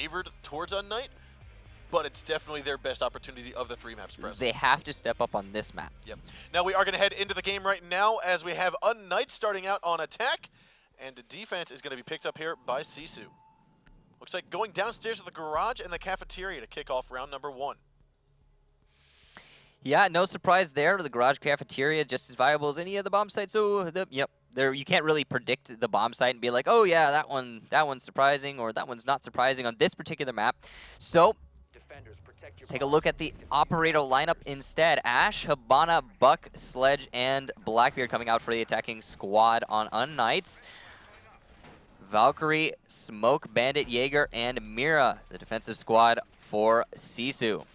favored towards unKnight, but it's definitely their best opportunity of the 3 maps present. They have to step up on this map. Yep. Now we are going to head into the game right now as we have unKnights starting out on attack, and the defense is going to be picked up here by Sisu. Looks like going downstairs to the garage and the cafeteria to kick off round number 1. Yeah, no surprise there. The garage cafeteria just as viable as any of the bomb sites. So, you can't really predict the bomb site and be like, oh yeah, that one's surprising or that one's not surprising on this particular map. So, let's take a look at the operator lineup instead. Ash, Habana, Buck, Sledge, and Blackbeard coming out for the attacking squad on unKnights. Valkyrie, Smoke, Bandit, Jaeger, and Mira, the defensive squad for Sisu.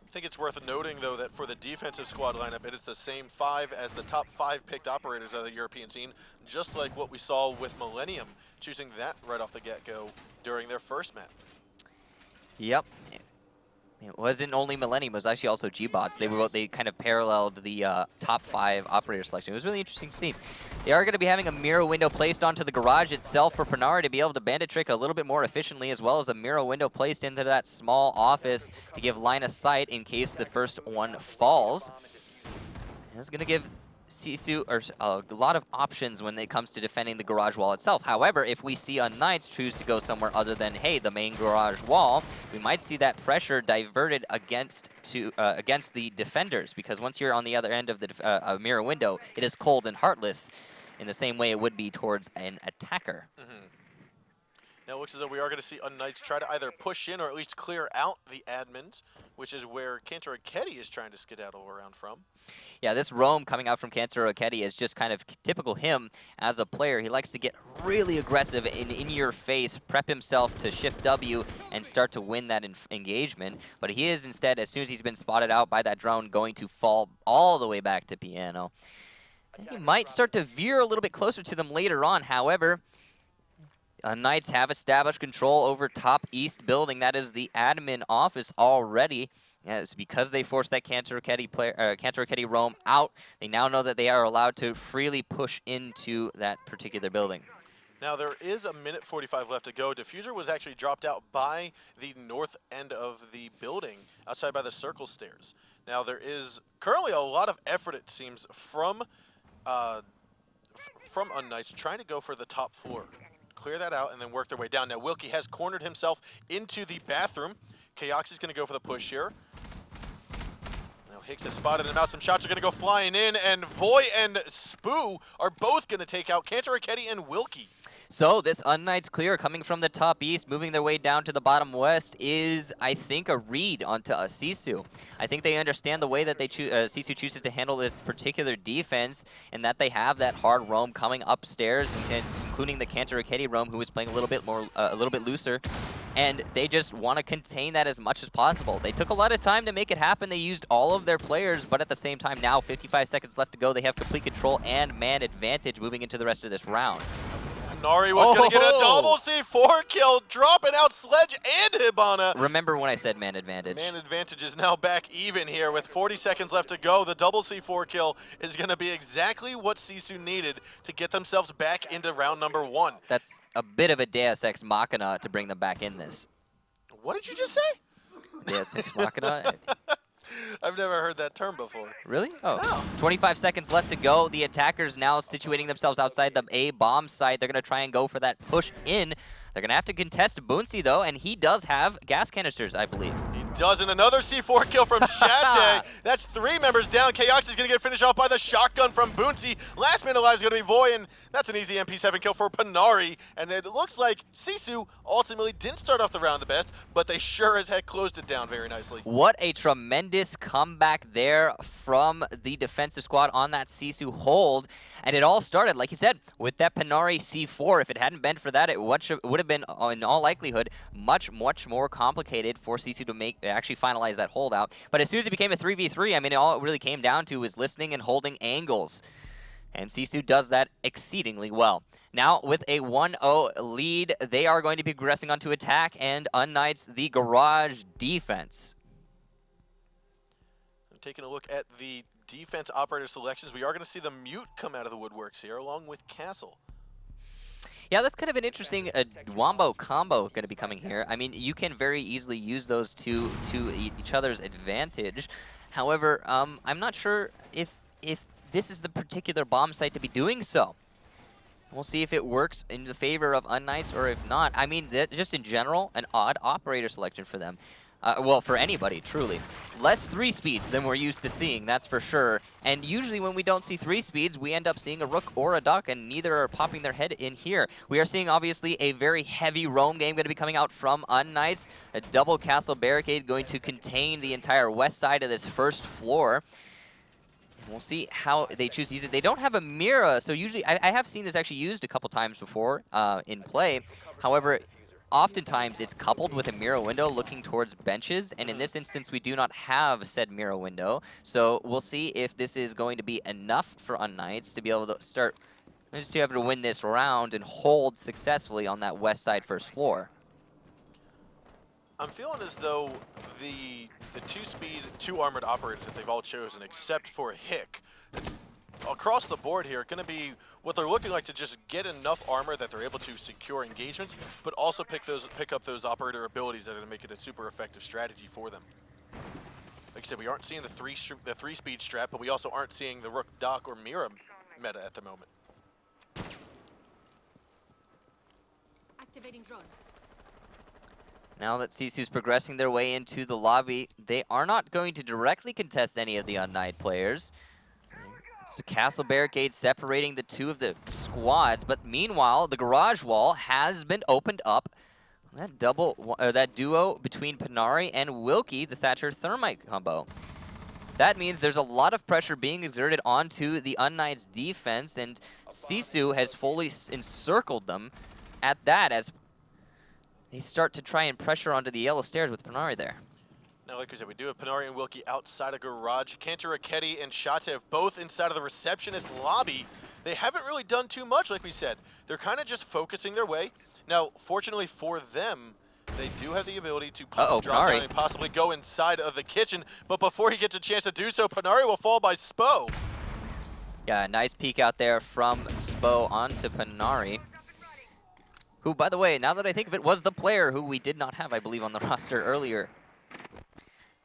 I think it's worth noting, though, that for the defensive squad lineup, it is the same 5 as the top 5 picked operators of the European scene, just like what we saw with Millennium, choosing that right off the get-go during their first map. Yep. It wasn't only Millennium, it was actually also G-Bots. They kind of paralleled the top 5 operator selection. It was really interesting to see. They are going to be having a mirror window placed onto the garage itself for Pranari to be able to bandit trick a little bit more efficiently, as well as a mirror window placed into that small office to give line of sight in case the first one falls. And it's going to give Sisu a lot of options when it comes to defending the garage wall itself. However, if we see unKnights choose to go somewhere other than, hey, the main garage wall, we might see that pressure diverted against the defenders, because once you're on the other end of the mirror window, it is cold and heartless in the same way it would be towards an attacker. Now it looks as though we are going to see unKnights try to either push in or at least clear out the admins, which is where Cantor Akedi is trying to skedaddle around from. Yeah, this roam coming out from Cantor Akedi is just kind of typical him as a player. He likes to get really aggressive in your face, prep himself to shift W and start to win that engagement. But he is instead, as soon as he's been spotted out by that drone, going to fall all the way back to Piano. And he might start to veer a little bit closer to them later on. However, Knights have established control over top east building. That is the admin office already. Yeah, it's because they forced that Cantor Akedi roam out. They now know that they are allowed to freely push into that particular building. Now there is a minute 45 left to go. Diffuser was actually dropped out by the north end of the building, outside by the circle stairs. Now there is currently a lot of effort, it seems, from unKnights trying to go for the top floor. Clear that out and then work their way down. Now Wilkie has cornered himself into the bathroom. Kaox is going to go for the push here. Now Hicks has spotted him out. Some shots are going to go flying in, and Voy and Spoo are both going to take out Cantor Akedi and Wilkie. So this unKnights clear coming from the top east, moving their way down to the bottom west is, I think, a read onto Sisu. I think they understand the way that Sisu chooses to handle this particular defense, and that they have that hard roam coming upstairs, including the Cantor Akedi roam, who is playing a little bit looser. And they just want to contain that as much as possible. They took a lot of time to make it happen. They used all of their players, but at the same time now, 55 seconds left to go. They have complete control and man advantage moving into the rest of this round. Nari was going to get a double C4 kill, dropping out Sledge and Hibana. Remember when I said man advantage? Man advantage is now back even here with 40 seconds left to go. The double C4 kill is going to be exactly what Sisu needed to get themselves back into round number 1. That's a bit of a Deus Ex Machina to bring them back in this. What did you just say? Deus Ex Machina? I've never heard that term before. Really? Oh. No. 25 seconds left to go. The attackers now situating themselves outside the A bomb site. They're going to try and go for that push in. They're going to have to contest Boonsy, though, and he does have gas canisters, I believe. He does, and another C4 kill from Chalet. That's 3 members down. Chaos is going to get finished off by the shotgun from Boonsy. Last man alive is going to be Voy, and that's an easy MP7 kill for Panari. And it looks like Sisu ultimately didn't start off the round the best, but they sure as heck closed it down very nicely. What a tremendous comeback there from the defensive squad on that Sisu hold. And it all started, like you said, with that Panari C4. If it hadn't been for that, it would have been, in all likelihood, much more complicated for Sisu to actually finalize that holdout. But as soon as it became a 3v3, I mean, all it really came down to was listening and holding angles. And Sisu does that exceedingly well. Now, with a 1-0 lead, they are going to be progressing onto attack and unKnights the garage defense. Taking a look at the defense operator selections, we are going to see the Mute come out of the woodworks here, along with Castle. Yeah, that's kind of an interesting wombo combo going to be coming here. I mean, you can very easily use those two to each other's advantage. However, I'm not sure if this is the particular bomb site to be doing so. We'll see if it works in the favor of unKnights or if not. I mean, just in general, an odd operator selection for them. Well, for anybody, truly. Less 3 speeds than we're used to seeing, that's for sure. And usually when we don't see 3 speeds, we end up seeing a rook or a duck, and neither are popping their head in here. We are seeing, obviously, a very heavy roam game going to be coming out from unKnights. A double castle barricade going to contain the entire west side of this first floor. We'll see how they choose to use it. They don't have a Mira, so usually I have seen this actually used a couple times before in play. However, oftentimes it's coupled with a Mira window looking towards benches, and in this instance we do not have said Mira window. So we'll see if this is going to be enough for unKnights to be able to start, just to be able to win this round and hold successfully on that west side first floor. I'm feeling as though the 2-speed, 2-armored operators that they've all chosen, except for Hick, it's across the board here, going to be what they're looking like to just get enough armor that they're able to secure engagements, but also pick up those operator abilities that are going to make it a super effective strategy for them. Like I said, we aren't seeing the 3-speed strat, but we also aren't seeing the Rook, Dock, or Mira meta at the moment. Activating drone. Now that Sisu's progressing their way into the lobby, they are not going to directly contest any of the unKnight players. It's a castle barricade separating the two of the squads, but meanwhile, the garage wall has been opened up. That that duo between Panari and Wilkie, the Thatcher Thermite combo. That means there's a lot of pressure being exerted onto the unKnights defense, and Sisu has fully encircled them at that as they start to try and pressure onto the yellow stairs with Panari there. Now, like we said, we do have Panari and Wilkie outside of garage. Cantor, Raketi, and Chatev both inside of the receptionist lobby. They haven't really done too much, like we said. They're kind of just focusing their way. Now, fortunately for them, they do have the ability to drop down and possibly go inside of the kitchen. But before he gets a chance to do so, Panari will fall by Spo. Yeah, nice peek out there from Spo onto Panari, who, by the way, now that I think of it, was the player who we did not have, I believe, on the roster earlier.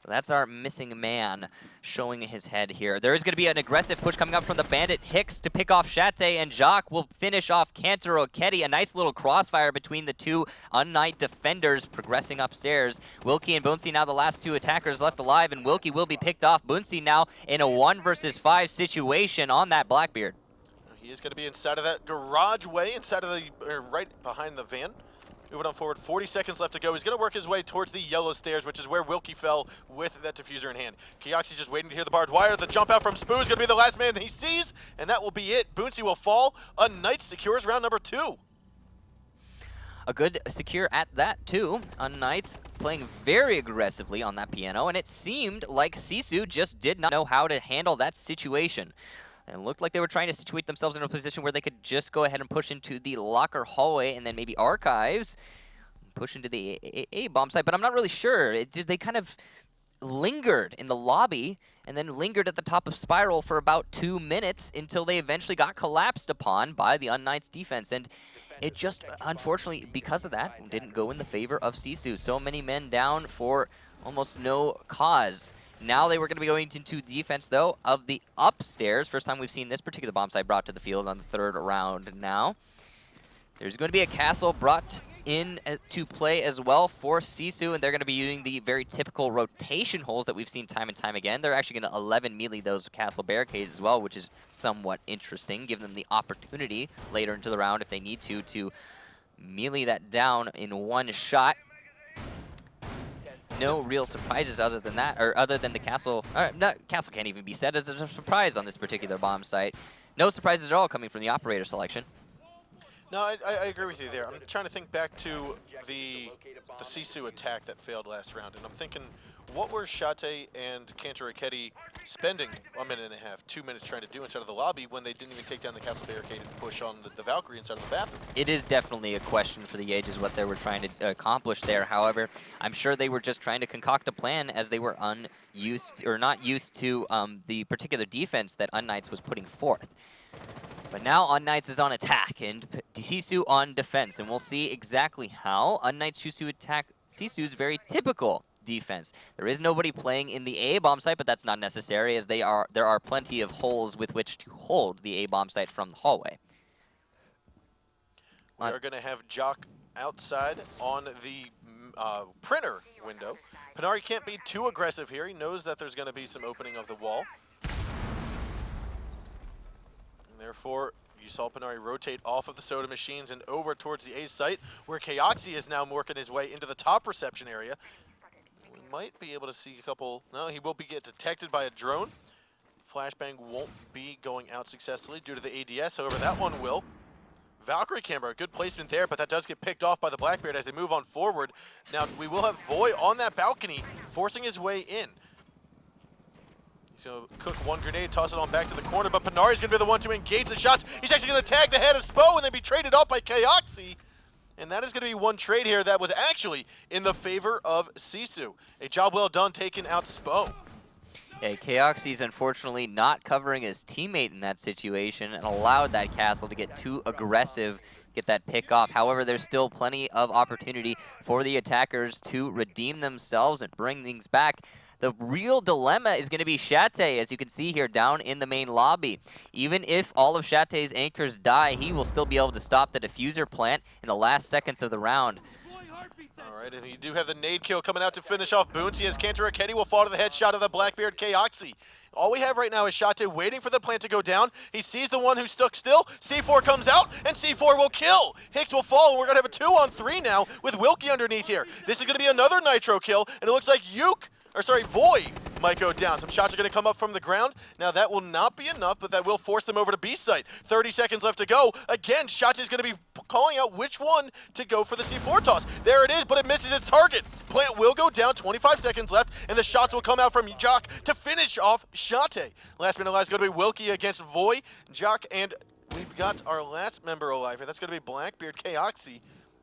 So that's our missing man showing his head here. There is going to be an aggressive push coming up from the Bandit Hicks to pick off Chalet, and Jacques will finish off Cantor Okedi. A nice little crossfire between the two unKnight defenders progressing upstairs. Wilkie and Boonsey now the last two attackers left alive, and Wilkie will be picked off. Boonsey now in a 1 versus 5 situation on that Blackbeard. He is going to be inside of that garage way, inside of the, right behind the van. Moving on forward, 40 seconds left to go. He's going to work his way towards the yellow stairs, which is where Wilkie fell with that diffuser in hand. Kayoxi's just waiting to hear the barbed wire. The jump out from Spoo is going to be the last man he sees, and that will be it. Boonsey will fall. unKnights secures round number 2. A good secure at that, too. unKnights playing very aggressively on that piano, and it seemed like Sisu just did not know how to handle that situation. It looked like they were trying to situate themselves in a position where they could just go ahead and push into the locker hallway and then maybe archives, push into the A bomb site, but I'm not really sure. They kind of lingered in the lobby and then lingered at the top of Spiral for about 2 minutes until they eventually got collapsed upon by the unKnights defense. And it just, unfortunately, because of that, didn't go in the favor of Sisu. So many men down for almost no cause. Now they were going to be going into defense, though, of the upstairs. First time we've seen this particular bomb site brought to the field on the 3rd round now. There's going to be a castle brought in to play as well for Sisu, and they're going to be using the very typical rotation holes that we've seen time and time again. They're actually going to 11 melee those castle barricades as well, which is somewhat interesting. Give them the opportunity later into the round if they need to melee that down in one shot. No real surprises other than that, or other than the castle. Castle can't even be said as a surprise on this particular bomb site. No surprises at all coming from the operator selection. No, I agree with you there. I'm trying to think back to the Sisu attack that failed last round, and I'm thinking, what were Chalet and Cantor Okedi spending 1.5 minutes, 2 minutes trying to do inside of the lobby when they didn't even take down the castle barricade and push on the Valkyrie inside of the bathroom? It is definitely a question for the ages what they were trying to accomplish there. However, I'm sure they were just trying to concoct a plan as they were not used to the particular defense that unKnights was putting forth. But now unKnights is on attack and Sisu on defense, and we'll see exactly how unKnights choose to attack Sisu's very typical defense. There is nobody playing in the A bomb site, but that's not necessary as there are plenty of holes with which to hold the A bomb site from the hallway. We are going to have Jock outside on the printer window. Panari can't be too aggressive here. He knows that there's going to be some opening of the wall. And therefore, you saw Panari rotate off of the soda machines and over towards the A site, where Kaoxi is now working his way into the top reception area. We might be able to see a couple. No, he will get detected by a drone. Flashbang won't be going out successfully due to the ADS. However, that one will. Valkyrie camera, good placement there, but that does get picked off by the Blackbeard as they move on forward. Now, we will have Voy on that balcony, forcing his way in. He's going to cook one grenade, toss it on back to the corner, but Panari's going to be the one to engage the shots. He's actually going to tag the head of Spo and then be traded off by Kaoxi. And that is going to be one trade here that was actually in the favor of Sisu. A job well done taking out Spo. Yeah, Kaoxi's unfortunately not covering his teammate in that situation and allowed that castle to get too aggressive, get that pick off. However, there's still plenty of opportunity for the attackers to redeem themselves and bring things back. The real dilemma is going to be Chalet, as you can see here down in the main lobby. Even if all of Chate's anchors die, he will still be able to stop the diffuser plant in the last seconds of the round. All right, and you do have the nade kill coming out to finish off Boonty as Cantor Akedi will fall to the headshot of the Blackbeard Kaoxi. All we have right now is Chalet waiting for the plant to go down. He sees the one who's stuck still. C4 comes out, and C4 will kill. Hicks will fall, and we're going to have a 2-on-3 now with Wilkie underneath here. This is going to be another Nitro kill, and it looks like Voy might go down. Some shots are going to come up from the ground. Now, that will not be enough, but that will force them over to B site. 30 seconds left to go. Again, Shot is going to be calling out which one to go for the C4 toss. There it is, but it misses its target. Plant will go down. 25 seconds left, and the shots will come out from Jock to finish off Shate. Last man alive is going to be Wilkie against Voy, Jock, and we've got our last member alive here. That's going to be Blackbeard Kaoxi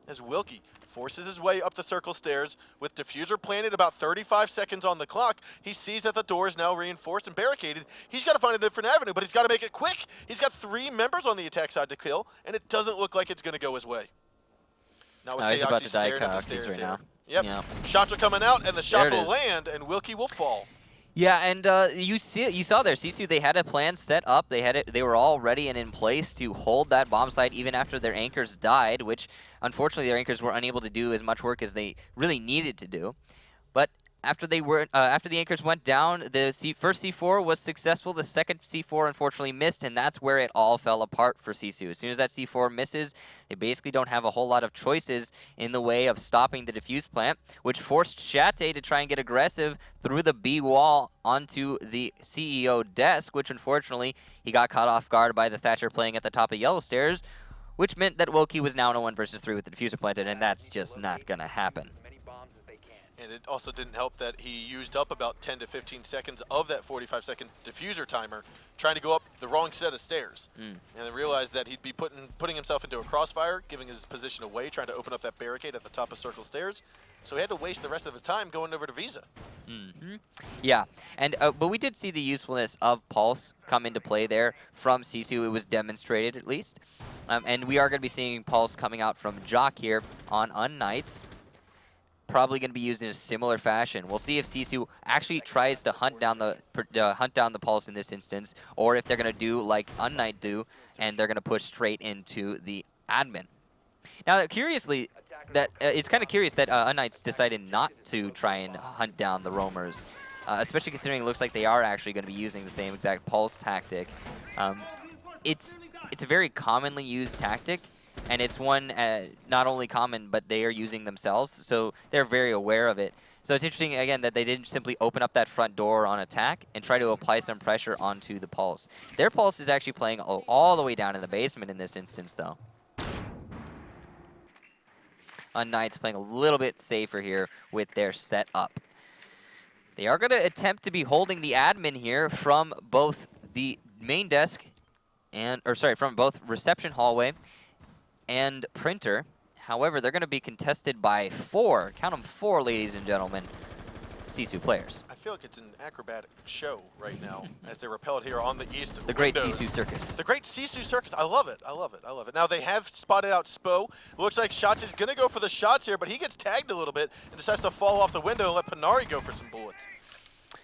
as Wilkie forces his way up the circle stairs with diffuser planted about 35 seconds on the clock. He sees that the door is now reinforced and barricaded. He's got to find a different avenue, but he's got to make it quick. He's got 3 members on the attack side to kill, and it doesn't look like it's going to go his way. Now with he's about Kaoxi to die staring at the stairs right here. now. Yep, Yeah. Shots are coming out, and the shot will is. land, and Wilkie will fall. Yeah, and you saw there, Sisu, they had a plan set up. They were all ready and in place to hold that bomb site even after their anchors died, which unfortunately their anchors were unable to do as much work as they really needed to do. But after the anchors went down, the first C4 was successful. The second C4 unfortunately missed, and that's where it all fell apart for Sisu. As soon as that C4 misses, they basically don't have a whole lot of choices in the way of stopping the defuse plant, which forced Chalet to try and get aggressive through the B wall onto the CEO desk, which unfortunately he got caught off guard by the Thatcher playing at the top of yellow stairs, which meant that Wilkie was now in a 1 versus 3 with the diffuser planted, and that's just not going to happen. And it also didn't help that he used up about 10 to 15 seconds of that 45-second diffuser timer trying to go up the wrong set of stairs. And then realized that he'd be putting himself into a crossfire, giving his position away, trying to open up that barricade at the top of circle stairs. So he had to waste the rest of his time going over to Visa. Yeah, and but we did see the usefulness of Pulse come into play there from Sisu. It was demonstrated, at least. And we are going to be seeing Pulse coming out from Jock here on unKnights. Probably going to be used in a similar fashion. We'll see if Sisu actually tries to hunt down the Pulse in this instance, or if they're going to do like unKnight do, and they're going to push straight into the admin. Now, curiously, it's kind of curious that unKnights decided not to try and hunt down the roamers, especially considering it looks like they are actually going to be using the same exact Pulse tactic. It's a very commonly used tactic. And it's one not only common, but they are using themselves, so they're very aware of it. So it's interesting, again, that they didn't simply open up that front door on attack and try to apply some pressure onto the Pulse. Their Pulse is actually playing all the way down in the basement in this instance, though. unKnights playing a little bit safer here with their setup. They are going to attempt to be holding the admin here from both the main desk from both reception hallway and printer. However, they're going to be contested by 4, count them 4, ladies and gentlemen, Sisu players. I feel like it's an acrobatic show right now as they repelled here on the east. The great windows. Sisu Circus. The great Sisu Circus. I love it. I love it. I love it. Now they have spotted out Spo. Looks like Shots is going to go for the shots here, but he gets tagged a little bit and decides to fall off the window and let Panari go for some bullets.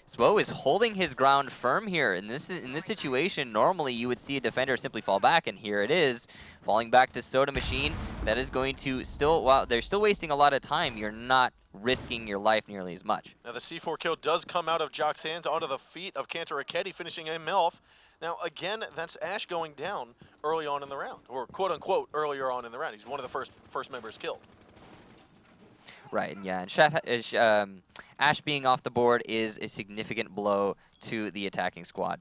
Spo is holding his ground firm here. In this situation, normally you would see a defender simply fall back, and here it is, falling back to Soda Machine. That is going to still, while they're still wasting a lot of time, you're not risking your life nearly as much. Now the C4 kill does come out of Jock's hands onto the feet of Kanter Raketti, finishing him off. Now again, that's Ash going down early on in the round, or quote unquote earlier on in the round. He's one of the first members killed. Right, yeah, and Ash being off the board is a significant blow to the attacking squad.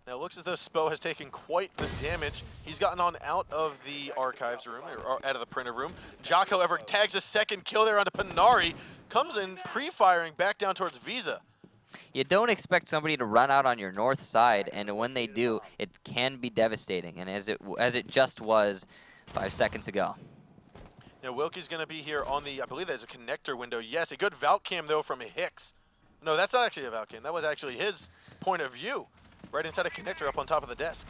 Now it looks as though Spo has taken quite the damage. He's gotten on out of the archives room, or out of the printer room. Jock, however, tags a second kill there onto Panari, comes in pre-firing back down towards Visa. You don't expect somebody to run out on your north side, and when they do, it can be devastating, and as it just was 5 seconds ago. Now Wilkie's going to be here on the, I believe there's a connector window. Yes, a good Valk cam though from Hicks. No, that's not actually a Valk cam. That was actually his point of view. Right inside a connector up on top of the desk.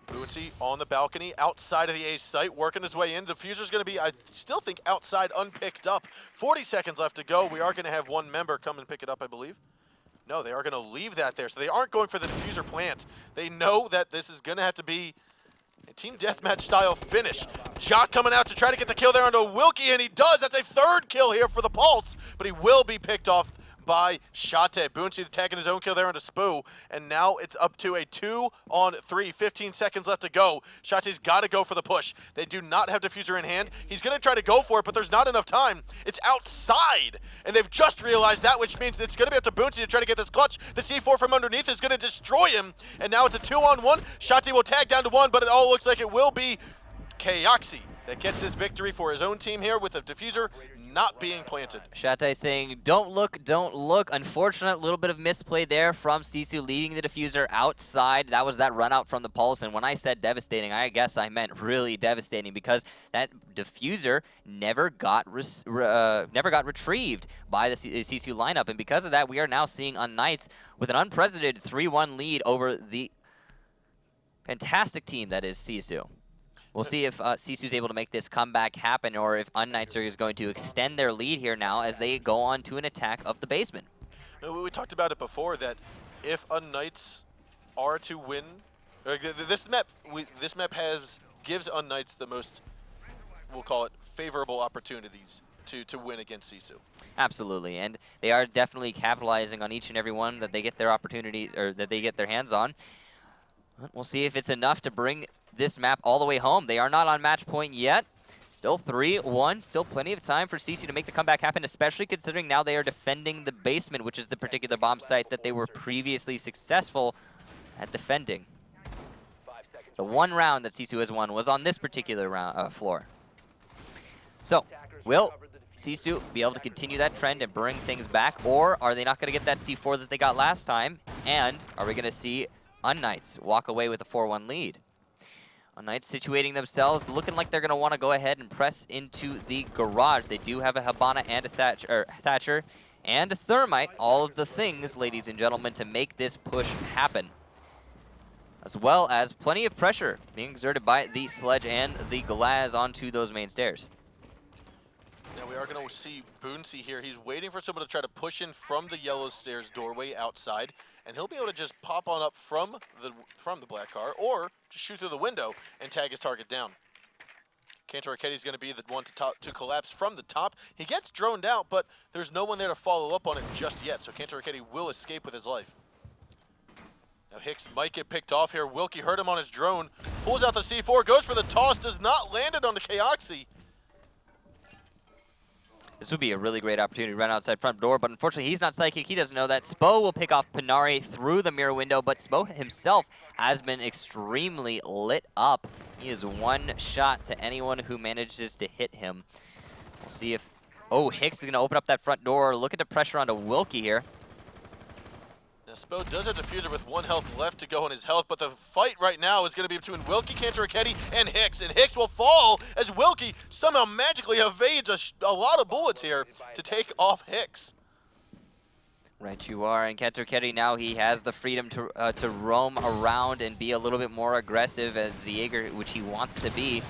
Buoyancy on the balcony outside of the A site, working his way in. The Diffuser's going to be, I still think, outside unpicked up. 40 seconds left to go. We are going to have one member come and pick it up, I believe. No, they are going to leave that there. So they aren't going for the Diffuser plant. They know that this is going to have to be a team deathmatch style finish. Jock coming out to try to get the kill there onto Wilkie, and he does. That's a third kill here for the Pulse, but he will be picked off by Shate. Buoyancy tagging his own kill there onto Spoo, and now it's up to a 2-on-3. 15 seconds left to go. Shate's got to go for the push. They do not have Diffuser in hand. He's going to try to go for it, but there's not enough time. It's outside, and they've just realized that, which means it's going to be up to Buoyancy to try to get this clutch. The C4 from underneath is going to destroy him, and now it's a 2-on-1. Shate will tag down to 1, but it all looks like it will be Kayoxi that gets his victory for his own team here with the Diffuser not being planted. Shate saying, don't look, don't look. Unfortunate little bit of misplay there from Sisu, leaving the Diffuser outside. That was that run out from the Pulse, and when I said devastating, I guess I meant really devastating, because that Diffuser never got retrieved by the Sisu lineup, and because of that, we are now seeing unKnights with an unprecedented 3-1 lead over the fantastic team that is Sisu. We'll see if Sisu's able to make this comeback happen, or if unKnights is going to extend their lead here now as they go on to an attack of the basement. We talked about it before, that if unKnights are to win, this map gives unKnights the most, we'll call it, favorable opportunities to win against Sisu. Absolutely, and they are definitely capitalizing on each and every one that they get their opportunity, or that they get their hands on. We'll see if it's enough to bring this map all the way home. They are not on match point yet. Still 3-1. Still plenty of time for Sisu to make the comeback happen, especially considering now they are defending the basement, which is the particular bomb site that they were previously successful at defending. The one round that Sisu has won was on this particular floor. So, will Sisu be able to continue that trend and bring things back, or are they not going to get that C4 that they got last time? And are we going to see unKnights walk away with a 4-1 lead? unKnights situating themselves, looking like they're going to want to go ahead and press into the garage. They do have a Habana and a Thatcher and a Thermite, all of the things, ladies and gentlemen, to make this push happen. As well as plenty of pressure being exerted by the Sledge and the Glaz onto those main stairs. Now we are going to see Buoyancy here. He's waiting for someone to try to push in from the yellow stairs doorway outside, and he'll be able to just pop on up from the black car, or just shoot through the window and tag his target down. Kanter Raketti is going to be the one to collapse from the top. He gets droned out, but there's no one there to follow up on it just yet, so Kanter Raketti will escape with his life. Now Hicks might get picked off here. Wilkie heard him on his drone, pulls out the C4, goes for the toss, does not land it on the Kayoxi. This would be a really great opportunity to run outside front door, but unfortunately he's not psychic. He doesn't know that. Spo will pick off Panari through the mirror window, but Spo himself has been extremely lit up. He is one shot to anyone who manages to hit him. We'll see if... Oh, Hicks is going to open up that front door. Look at the pressure onto Wilkie here. Now Spo does have Diffuser with 1 health left to go on his health, but the fight right now is going to be between Wilkie, Kanter Raketti, and Hicks will fall as Wilkie somehow magically evades a lot of bullets here to take off Hicks. Right, you are. And Keterketi now, he has the freedom to roam around and be a little bit more aggressive as Jaeger, which he wants to be.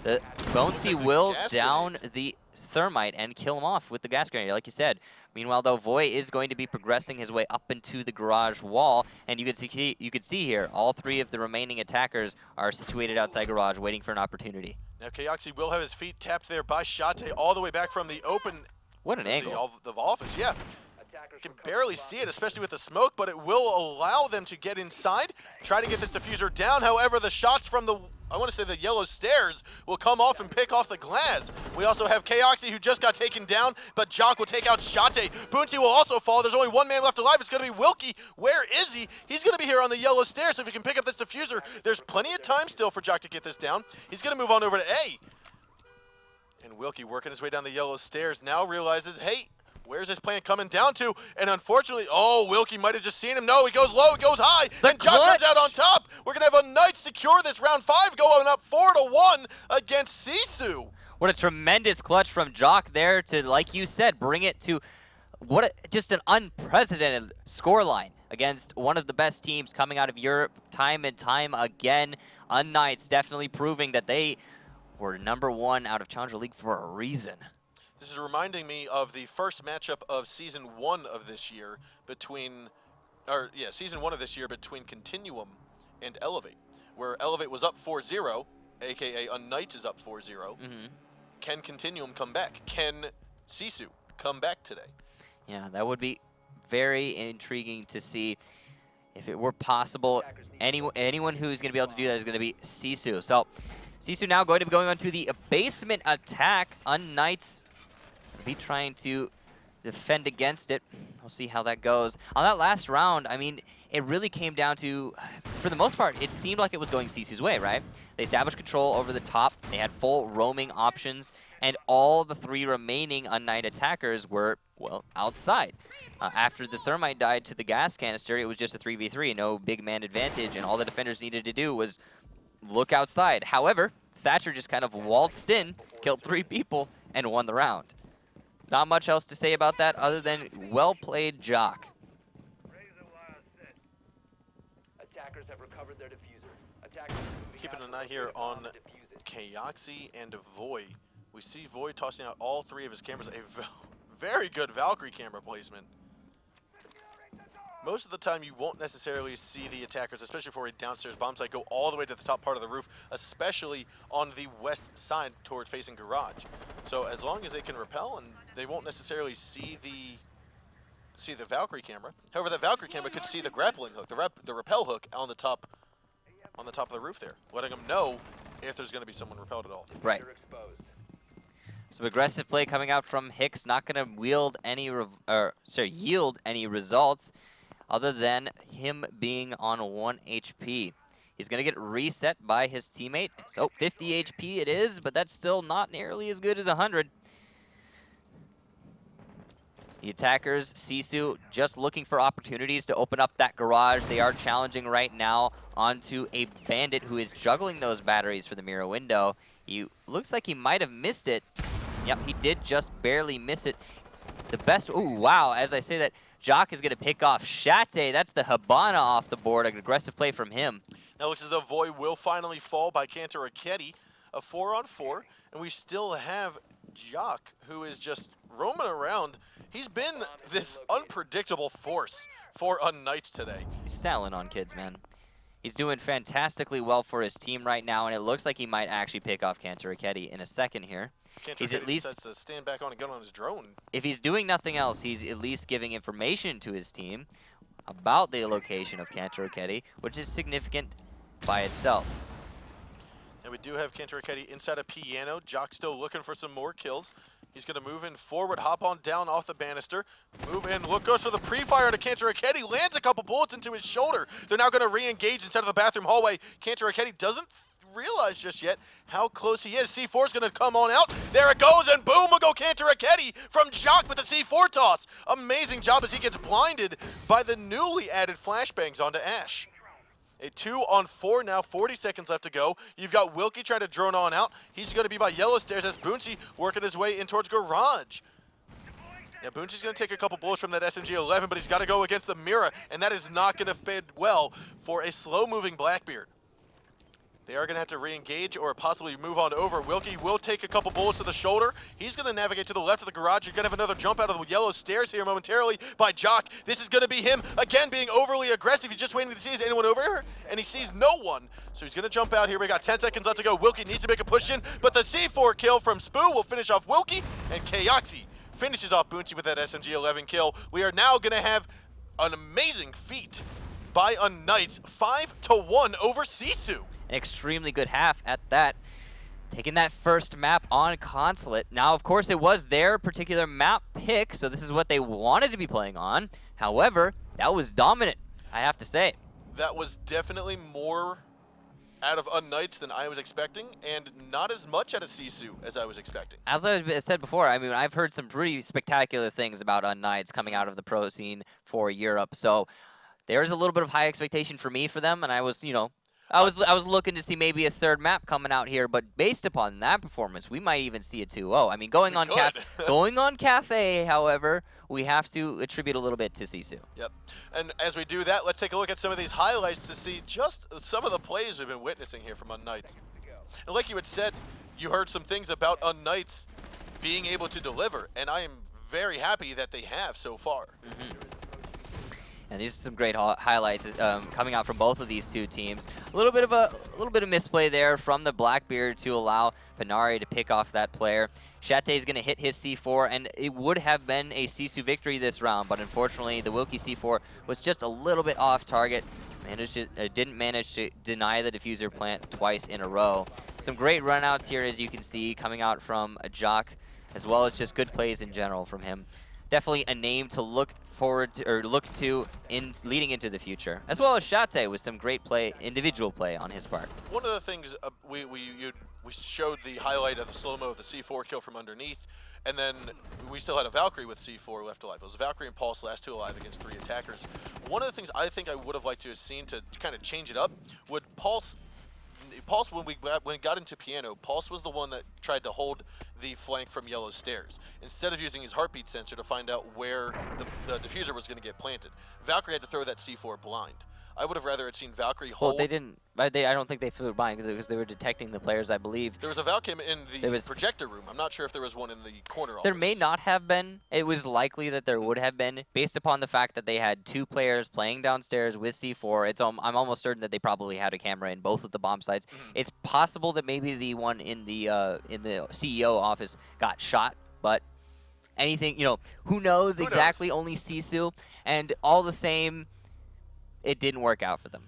The Bonesy will down the Thermite and kill him off with the gas grenade, like you said. Meanwhile, though, Voy is going to be progressing his way up into the garage wall, and you could see here, all three of the remaining attackers are situated outside garage, waiting for an opportunity. Now, Kayoxi will have his feet tapped there by Chalet all the way back from the open. What an angle. The office, yeah. You can barely see it, especially with the smoke, but it will allow them to get inside, try to get this diffuser down. However, the shots from the, I want to say the yellow stairs, will come off and pick off the glass. We also have Kayoxi, who just got taken down, but Jock will take out Shate. Boonty will also fall. There's only one man left alive. It's going to be Wilkie. Where is he? He's going to be here on the yellow stairs, so if he can pick up this diffuser, there's plenty of time still for Jock to get this down. He's going to move on over to A. And Wilkie, working his way down the yellow stairs, now realizes, hey, where's this plan coming down to? And unfortunately, oh, Wilkie might have just seen him. No, he goes low, he goes high, and Jock comes out on top. We're going to have unKnights secure this round 5, going up 4-1 against Sisu. What a tremendous clutch from Jock there to, like you said, bring it to just an unprecedented scoreline against one of the best teams coming out of Europe time and time again. unKnights definitely proving that they were '1 out of Challenger League for a reason. This is reminding me of the first matchup of Season 1 of this year between, Season 1 of this year between Continuum and Elevate, where Elevate was up 4-0, aka unKnights is up 4-0. Can Continuum come back? Can Sisu come back today? Yeah, that would be very intriguing to see. If it were possible, anyone who's going to be able to do that is going to be Sisu. So, Sisu now going to be going on to the basement attack. unKnights be trying to defend against it. We'll see how that goes. On that last round, I mean, it really came down to, for the most part, it seemed like it was going Sisu's way, right? They established control over the top. They had full roaming options, and all the 3 remaining unKnight attackers were, well, outside. After the Thermite died to the gas canister, it was just a 3v3, no big man advantage, and all the defenders needed to do was look outside. However, Thatcher just kind of waltzed in, killed 3 people, and won the round. Not much else to say about that other than well played, Jock. Attackers have recovered their diffuser. Keeping an eye here on Kayoxi and Voy. We see Voy tossing out all 3 of his cameras. A very good Valkyrie camera placement. Most of the time, you won't necessarily see the attackers, especially for a downstairs bomb site, go all the way to the top part of the roof, especially on the west side towards facing garage. So as long as they can repel, and they won't necessarily see the Valkyrie camera. However, the Valkyrie camera could see the grappling hook, the rappel hook on the top of the roof there, letting them know if there's going to be someone repelled at all. Right. Some aggressive play coming out from Hicks, not going to yield any results other than him being on 1 HP. He's going to get reset by his teammate. So 50 HP it is, but that's still not nearly as good as 100. The attackers, Sisu, just looking for opportunities to open up that garage. They are challenging right now onto a bandit who is juggling those batteries for the mirror window. He looks like he might have missed it. Yep, he did just barely miss it. The best, ooh, wow, as I say that, Jock is going to pick off Shate. That's the Habana off the board, an aggressive play from him. Now looks as though Voy will finally fall by Kantaraketi, a 4-on-4, and we still have Jock, who is just roaming around. He's been this unpredictable force for unKnights today. He's styling on kids, man. He's doing fantastically well for his team right now, and it looks like he might actually pick off Kantaraketi in a second here. He's at least decides to stand back on and gun on his drone. If he's doing nothing else, he's at least giving information to his team about the location of Kantaraketi, which is significant by itself. And we do have Kantaraketi inside a piano. Jock still looking for some more kills. He's going to move in forward, hop on down off the banister, move in, look, goes for the pre-fire into Kantaraketi, lands a couple bullets into his shoulder. They're now going to re-engage inside of the bathroom hallway. Kantaraketi doesn't realize just yet how close he is. C4 is going to come on out. There it goes, and boom, will go Kantaraketi from Jock with the C4 toss. Amazing job as he gets blinded by the newly added flashbangs onto Ash. A 2-on-4 now, 40 seconds left to go. You've got Wilkie trying to drone on out. He's going to be by yellow stairs as Boonsy working his way in towards garage. Yeah, Boonchi's going to take a couple bullets from that SMG-11, but he's got to go against the Mira, and that is not going to fit well for a slow-moving Blackbeard. They are going to have to re-engage or possibly move on over. Wilkie will take a couple bullets to the shoulder. He's going to navigate to the left of the garage. You're going to have another jump out of the yellow stairs here momentarily by Jock. This is going to be him, again, being overly aggressive. He's just waiting to see is anyone over here, and he sees no one. So he's going to jump out here. We got 10 seconds left to go. Wilkie needs to make a push in, but the C4 kill from Spoo will finish off Wilkie, and Kayoxi finishes off Boonchi with that SMG-11 kill. We are now going to have an amazing feat by unKnights, 5-1 over Sisu. An extremely good half at that. Taking that first map on Consulate. Now, of course, it was their particular map pick, so this is what they wanted to be playing on. However, that was dominant, I have to say. That was definitely more out of unKnights than I was expecting, and not as much out of Sisu as I was expecting. As I said before, I mean, I've heard some pretty spectacular things about unKnights coming out of the pro scene for Europe, so there's a little bit of high expectation for me for them, and I was, you know, I was looking to see maybe a third map coming out here, but based upon that performance, we might even see a 2-0. I mean, going on Kafe, however, we have to attribute a little bit to Sisu. Yep. And as we do that, let's take a look at some of these highlights to see just some of the plays we've been witnessing here from unKnights. And like you had said, you heard some things about unKnights being able to deliver, and I am very happy that they have so far. And these are some great highlights coming out from both of these two teams. A little bit of misplay there from the Blackbeard to allow Panari to pick off that player. Chalet is going to hit his C4, and it would have been a Sisu victory this round, but unfortunately the Wilkie C4 was just a little bit off target. Didn't manage to deny the diffuser plant twice in a row. Some great runouts here, as you can see, coming out from Jock, as well as just good plays in general from him. Definitely a name to look forward to, or look to in leading into the future, as well as Chalet with some great play, individual play on his part. One of the things we showed the highlight of the slow-mo of the C4 kill from underneath, and then we still had a Valkyrie with C4 left alive. It was Valkyrie and Pulse, last two alive against 3 attackers. One of the things I think I would have liked to have seen to kind of change it up would Pulse, when we got into Piano, Pulse was the one that tried to hold the flank from yellow stairs, instead of using his heartbeat sensor to find out where the diffuser was going to get planted. Valkyrie had to throw that C4 blind. I would have rather had seen Valkyrie hold. Well, they didn't. I don't think they flew it blind because they were detecting the players, I believe. There was a Valcam in the projector room. I'm not sure if there was one in the corner office. There may not have been. It was likely that there would have been, based upon the fact that they had 2 players playing downstairs with C4. I'm almost certain that they probably had a camera in both of the bomb sites. It's possible that maybe the one in the CEO office got shot, but anything, you know, who knows exactly? Only Sisu, and all the same, it didn't work out for them.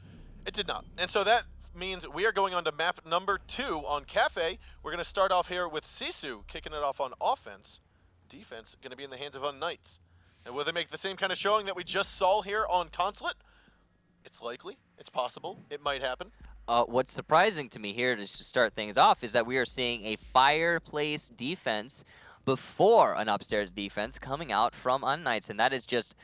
It did not. And so that means we are going on to map number 2 on Kafe. We're going to start off here with Sisu kicking it off on offense. Defense going to be in the hands of unKnights. And will they make the same kind of showing that we just saw here on Consulate? It's likely. It's possible. It might happen. What's surprising to me here to start things off is that we are seeing a fireplace defense before an upstairs defense coming out from unKnights, and that is just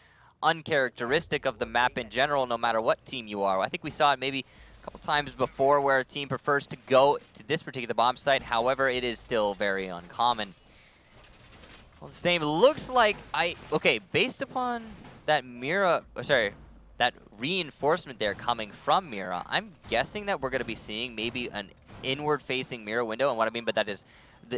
uncharacteristic of the map in general, no matter what team you are. I think we saw it maybe a couple times before where a team prefers to go to this particular bomb site. However, it is still very uncommon. Well, the same looks like based upon that that reinforcement there coming from Mira, I'm guessing that we're going to be seeing maybe an inward-facing Mira window, and what I mean by that is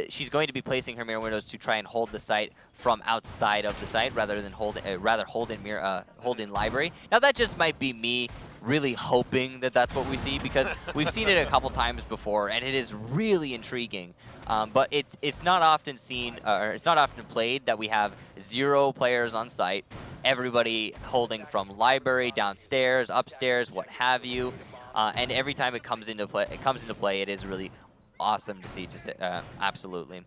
she's going to be placing her mirror windows to try and hold the site from outside of the site rather than hold in library. Now that just might be me really hoping that that's what we see, because we've seen it a couple times before and it is really intriguing. But it's not often seen, or it's not often played that we have 0 players on site, everybody holding from library, downstairs, upstairs, what have you. And every time it comes into play, it is really awesome to see, just absolutely.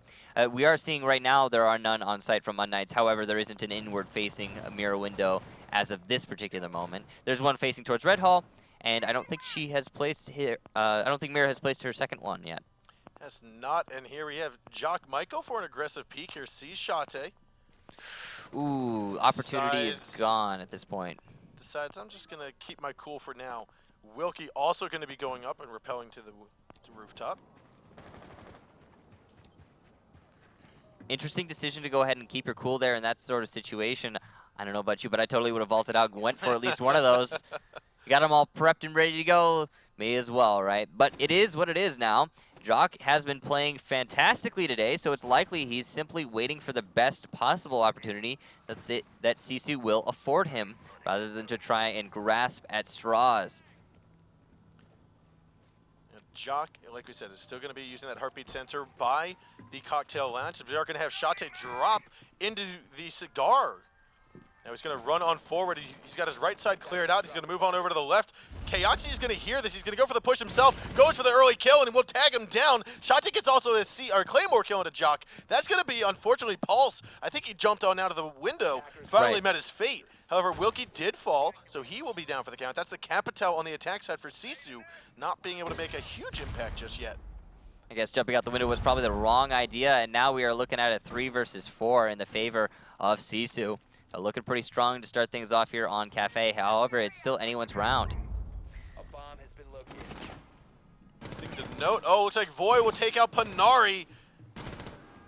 We are seeing right now there are none on site from unKnights. However, there isn't an inward-facing mirror window as of this particular moment. There's one facing towards Red Hall, and I don't think she has placed here. I don't think Mira has placed her second one yet. Has not, and here we have Jock Michael for an aggressive peek. Here sees Chalet. Ooh, opportunity is gone at this point. Decides I'm just gonna keep my cool for now. Wilkie also going to be going up and rappelling to the rooftop. interesting decision to go ahead and keep your cool there in that sort of situation. I don't know about you, but I totally would have vaulted out and went for at least one of those. You got them all prepped and ready to go. Me as well, right? But it is what it is now. Jock has been playing fantastically today, so it's likely he's simply waiting for the best possible opportunity that Sisu will afford him, rather than to try and grasp at straws. Jock, like we said, is still going to be using that heartbeat sensor by the cocktail lounge. We are going to have Chalet drop into the cigar. Now he's going to run on forward. He's got his right side cleared out. He's going to move on over to the left. Kayoxi is going to hear this. He's going to go for the push himself. Goes for the early kill, and we'll tag him down. Chalet gets also a Claymore kill into Jock. That's going to be, unfortunately, Pulse. I think he jumped on out of the window. Finally met his fate. However, Wilkie did fall, so he will be down for the count. That's the Capital on the attack side for Sisu, not being able to make a huge impact just yet. I guess jumping out the window was probably the wrong idea, and now we are looking at a 3 versus 4 in the favor of Sisu. Looking pretty strong to start things off here on Cafe. However, it's still anyone's round. A bomb has been located. Thing to note, looks like Voy will take out Panari.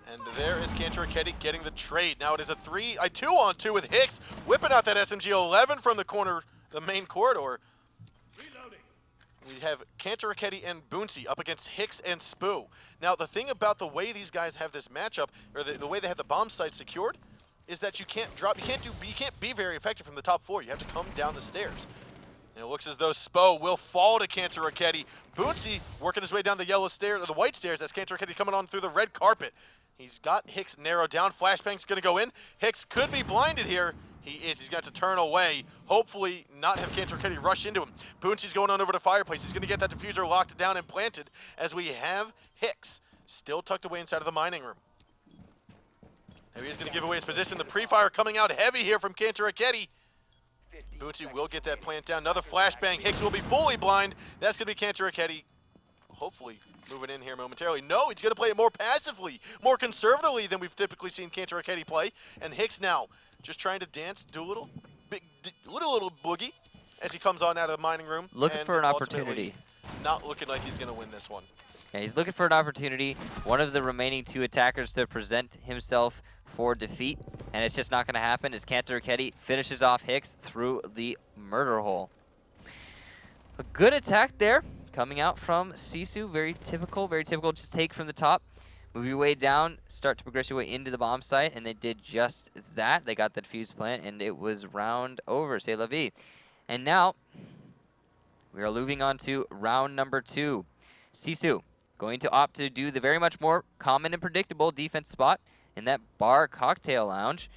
And there is Kantaraketi getting the trade. Now it is a 2-on-2 with Hicks, whipping out that SMG-11 from the corner, the main corridor. Reloading. We have Kantaraketi and Boonsy up against Hicks and Spoo. Now the thing about the way these guys have this matchup, or the way they have the bomb site secured, is that you can't be very effective from the top 4. You have to come down the stairs. And it looks as though Spo will fall to Kantaraketi. Boonsy working his way down the yellow stairs, or the white stairs. That's Kantaraketi coming on through the red carpet. He's got Hicks narrowed down. Flashbang's gonna go in. Hicks could be blinded here. He is. He's got to turn away. Hopefully not have Kantaraketi rush into him. Boonsy's going on over to Fireplace. He's gonna get that diffuser locked down and planted as we have Hicks still tucked away inside of the mining room. Now he's going to give away his position. The pre-fire coming out heavy here from Kantaraketi. Boonsy will get that plant down. Another flashbang. Hicks will be fully blind. That's going to be Kantaraketi. Hopefully moving in here momentarily. No, he's going to play it more passively, more conservatively than we've typically seen Kantaraketi play. And Hicks now just trying to dance, do a little boogie as he comes on out of the mining room. Looking for an opportunity. Not looking like he's going to win this one. Yeah, he's looking for an opportunity, one of the remaining 2 attackers to present himself for defeat, and it's just not going to happen as Kantaraketi finishes off Hicks through the murder hole. A good attack there coming out from Sisu, very typical, just take from the top, move your way down, start to progress your way into the bomb site, and they did just that. They got that fuse plant, and it was round over, c'est la vie. And now, we are moving on to round number 2. Sisu going to opt to do the very much more common and predictable defense spot in that bar cocktail lounge.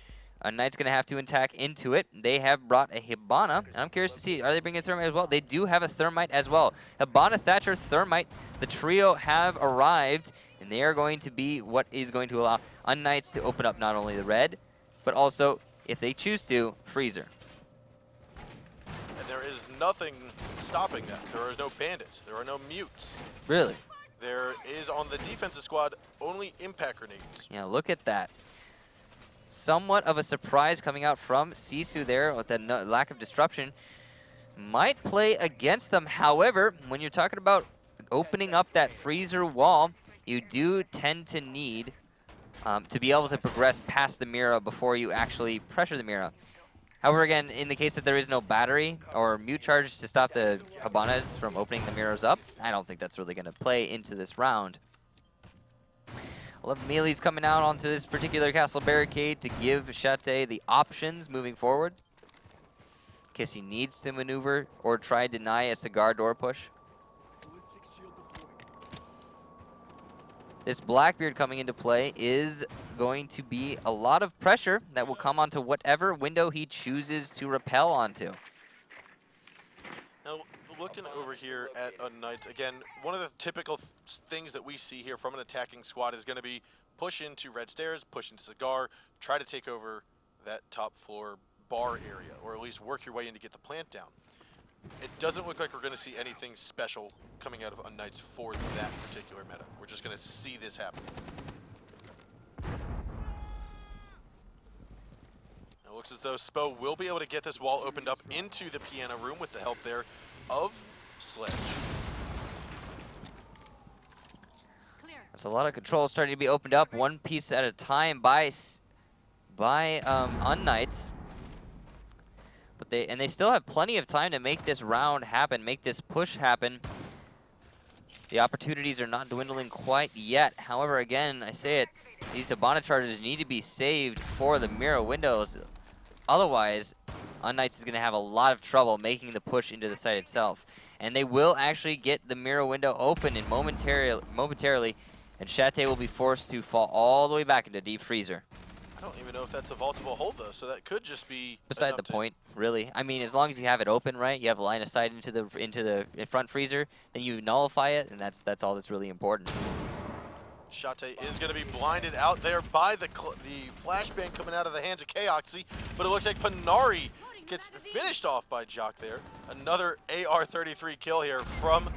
unKnights going to have to attack into it. They have brought a Hibana. I'm curious to see, are they bringing a Thermite as well? They do have a Thermite as well. Hibana, Thatcher, Thermite, the trio have arrived, and they are going to be what is going to allow unKnights to open up not only the red, but also, if they choose to, Freezer. And there is nothing stopping that. There are no bandits. There are no mutes. Really? There is, on the defensive squad, only impact grenades. Yeah, look at that. Somewhat of a surprise coming out from Sisu there with the lack of disruption. Might play against them. However, when you're talking about opening up that freezer wall, you do tend to need to be able to progress past the Mira before you actually pressure the Mira. However, again, in the case that there is no battery or mute charge to stop the Habanas from opening the mirrors up, I don't think that's really going to play into this round. 11 melees coming out onto this particular castle barricade to give Chalet the options moving forward, in case he needs to maneuver or try to deny a cigar door push. This Blackbeard coming into play is going to be a lot of pressure that will come onto whatever window he chooses to rappel onto. Now, looking over here at unKnights, again, one of the typical things that we see here from an attacking squad is going to be push into red stairs, push into cigar, try to take over that top floor bar area, or at least work your way in to get the plant down. It doesn't look like we're going to see anything special coming out of unKnights for that particular meta. We're just going to see this happen. Now it looks as though Spo will be able to get this wall opened up into the piano room with the help there of Sledge. So a lot of control starting to be opened up, one piece at a time by unKnights. But they still have plenty of time to make this round happen, make this push happen. The opportunities are not dwindling quite yet. However, again, I say it, these Hibana charges need to be saved for the mirror windows. Otherwise, unKnights is going to have a lot of trouble making the push into the site itself. And they will actually get the mirror window open in momentarily, and Chalet will be forced to fall all the way back into deep freezer. I don't even know if that's a vaultable hold, though, so that could just be beside the point, really. I mean, as long as you have it open, right, you have a line of sight into the front freezer, then you nullify it, and that's all that's really important. Chalet is going to be blinded out there by the flashbang coming out of the hands of Kaoxy, but it looks like Panari gets finished off by Jock there. Another AR-33 kill here from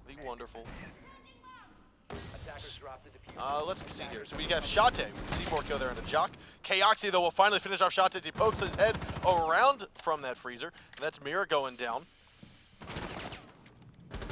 the wonderful. Let's see here. So we have Chalet with C4 kill there on the Jock. Kaoxy, though, will finally finish off Chalet as he pokes his head around from that freezer. And that's Mira going down.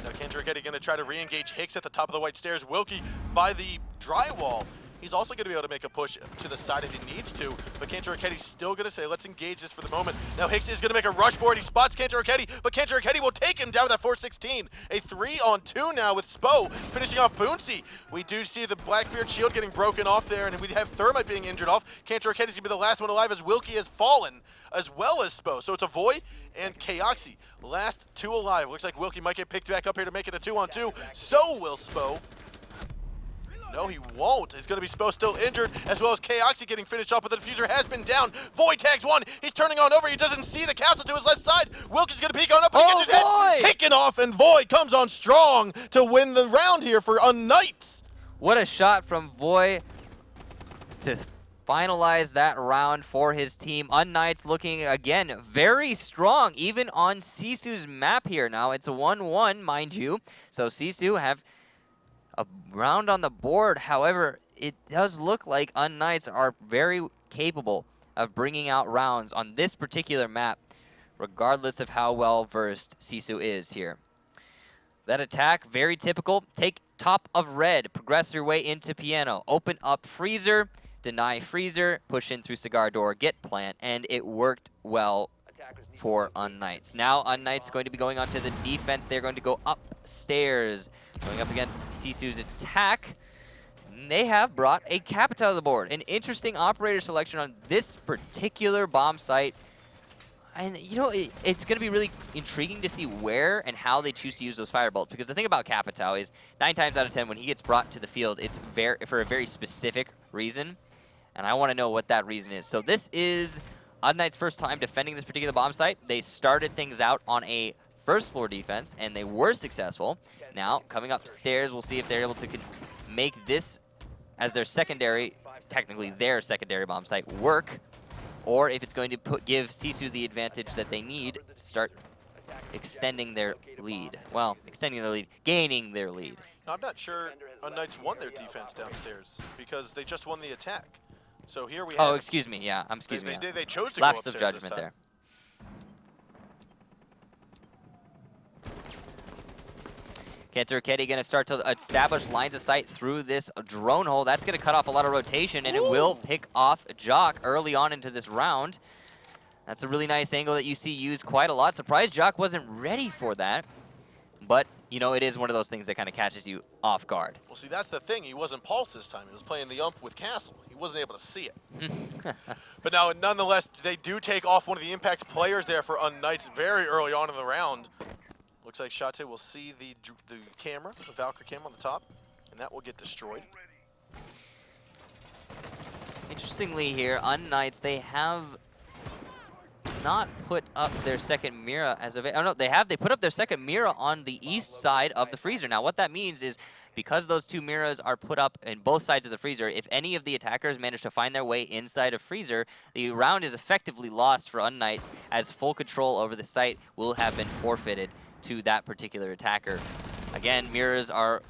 Now Kanjiraketti going to try to re-engage Hicks at the top of the white stairs. Wilkie by the drywall. He's also going to be able to make a push to the side if he needs to, but Kanjiraketti's still going to say, let's engage this for the moment. Now Hicks is going to make a rush for it. He spots Kanjiraketti, but Kanjiraketti will take him down with that 416. A 3-on-2 now with Spo finishing off Boonsy. We do see the Blackbeard shield getting broken off there, and we have Thermite being injured off. Kanjiraketti's going to be the last one alive as Wilkie has fallen, as well as Spo. So it's a Voy and Kaoxy. Last two alive. Looks like Wilkie might get picked back up here to make it a 2-on-2. So will Spo. No, he won't. It's going to be Spo still injured, as well as Kaoxy getting finished off, but the diffuser has been down. Voy tags one. He's turning on over. He doesn't see the castle to his left side. Wilkie's going to peek on up, but he gets his head taken off, and Voy comes on strong to win the round here for unKnights. What a shot from Voy to finalize that round for his team. unKnights looking, again, very strong, even on Sisu's map here. Now, it's a 1-1, mind you. So Sisu have a round on the board. However, it does look like unKnights are very capable of bringing out rounds on this particular map, regardless of how well versed Sisu is here. That attack, very typical. Take top of red, progress your way into piano, open up freezer, deny freezer, push in through cigar door, get plant, and it worked well for unKnights. Now unKnights is going to be going onto the defense. They're going to go upstairs, going up against Sisu's attack. They have brought a Capita to the board. An interesting operator selection on this particular bomb site. And, you know, it's going to be really intriguing to see where and how they choose to use those firebolts. Because the thing about Capita is 9 times out of 10 when he gets brought to the field, it's for a very specific reason. And I want to know what that reason is. So this is unKnights' first time defending this particular bomb site. They started things out on a first floor defense, and they were successful. Now, coming upstairs, we'll see if they're able to make this as their secondary, technically their secondary bomb site, work, or if it's going to give Sisu the advantage that they need to start extending their lead. Well, extending their lead, gaining their lead. Now, I'm not sure unKnights won their defense downstairs because they just won the attack. So here we have... Oh, excuse me, yeah, excuse me. They chose to lapse go upstairs of judgment this time. there. Kanjiraketti going to start to establish lines of sight through this drone hole. That's going to cut off a lot of rotation, and it will pick off Jock early on into this round. That's a really nice angle that you see used quite a lot. Surprised Jock wasn't ready for that. But, you know, it is one of those things that kind of catches you off guard. Well, see, that's the thing. He wasn't Pulse this time. He was playing the ump with Castle. He wasn't able to see it. But now, nonetheless, they do take off one of the impact players there for unKnights very early on in the round. Looks like Chalet will see the camera, the Valkyrie cam on the top, and that will get destroyed. Interestingly here, unKnights, they have not put up their second mirror as of... Oh, no, they put up their second mirror on the east side of the freezer. Now, what that means is because those two mirrors are put up in both sides of the freezer, if any of the attackers manage to find their way inside of freezer, the round is effectively lost for unKnights, as full control over the site will have been forfeited to that particular attacker. Again, mirrors are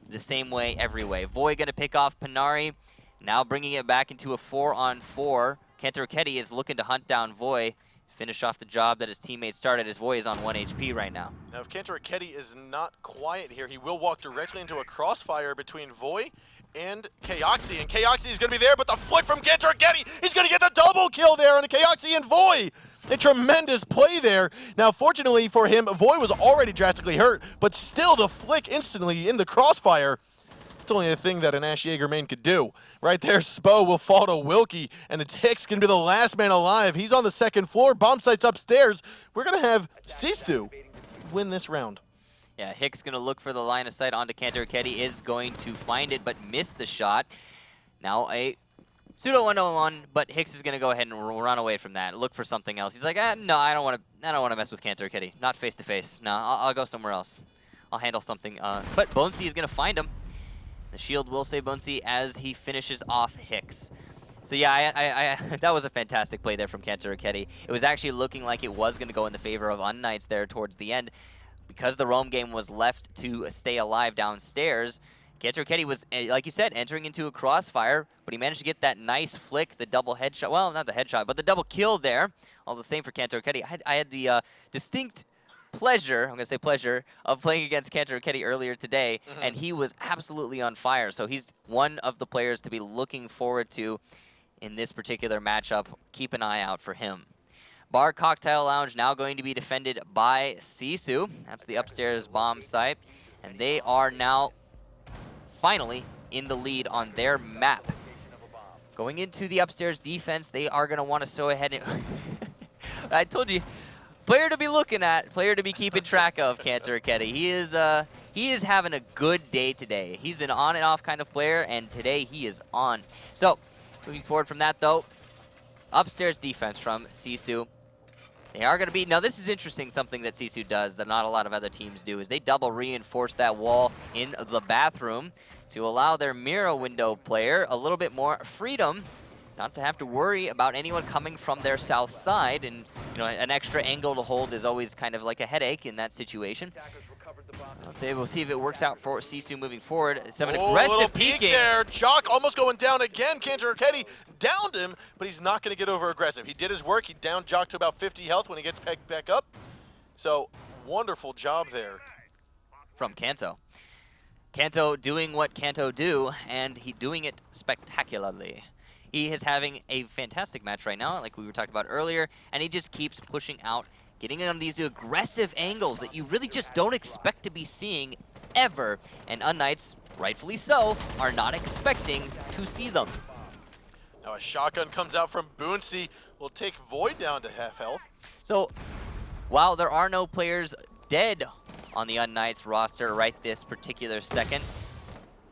the same way every way. Voy going to pick off Panari, now bringing it back into a 4-on-4. Kanjiraketti is looking to hunt down Voy. finish off the job that his teammate started, as Voy is on 1 HP right now. Now, if Kantaraketi is not quiet here, he will walk directly into a crossfire between Voy and Kaoxi. And Kaoxi is going to be there, but the flick from Kantaraketi, he's going to get the double kill there on Kaoxi and Voy. A tremendous play there. Now, fortunately for him, Voy was already drastically hurt, but still the flick instantly in the crossfire. It's only a thing that an Ash Jaeger main could do. Right there, Spo will fall to Wilkie, and it's Hicks going to be the last man alive. He's on the second floor, bomb site's upstairs. We're going to have Sisu win this round. Yeah, Hicks going to look for the line of sight onto Kantaraketi, is going to find it, but miss the shot. Now a pseudo 1-on-1, but Hicks is going to go ahead and run away from that. Look for something else. He's like, no, I don't want to mess with Kantaraketi. Not face to face. No, I'll go somewhere else. I'll handle something. But Bonesy is going to find him. The shield will save Bonesy as he finishes off Hicks. So yeah, that was a fantastic play there from Kantaraketi. It was actually looking like it was going to go in the favor of unKnights there towards the end. Because the roam game was left to stay alive downstairs, Kantaraketi was, like you said, entering into a crossfire, but he managed to get that nice flick, the double headshot. Well, not the headshot, but the double kill there. All the same for Kantaraketi. I had the distinct pleasure, I'm going to say pleasure, of playing against Kantaraketi earlier today, and he was absolutely on fire. So he's one of the players to be looking forward to in this particular matchup. Keep an eye out for him. Bar Cocktail Lounge now going to be defended by Sisu. That's the upstairs bomb site. And they are now finally in the lead on their map. Going into the upstairs defense, they are going to want to go ahead and... I told you, player to be looking at, player to be keeping track of, Kantaraketi. He is having a good day today. He's an on and off kind of player, and today he is on. So, moving forward from that though, upstairs defense from Sisu. They are going to be, now this is interesting, something that Sisu does that not a lot of other teams do, is they double reinforce that wall in the bathroom to allow their mirror window player a little bit more freedom, not to have to worry about anyone coming from their south side. And you know, an extra angle to hold is always kind of like a headache in that situation. We'll see if it works out for Sisu moving forward. Some aggressive peeking there. Jock almost going down again. Kantaraketi downed him, but he's not going to get over aggressive. He did his work. He downed Jock to about 50 health when he gets pegged back up. So wonderful job there from Kanto. Kanto doing what Kanto do, and he doing it spectacularly. He is having a fantastic match right now, like we were talking about earlier, and he just keeps pushing out, getting on these aggressive angles that you really just don't expect to be seeing ever. And unKnights, rightfully so, are not expecting to see them. Now a shotgun comes out from Boonsy, will take Void down to half health. So, while there are no players dead on the unKnights roster right this particular second,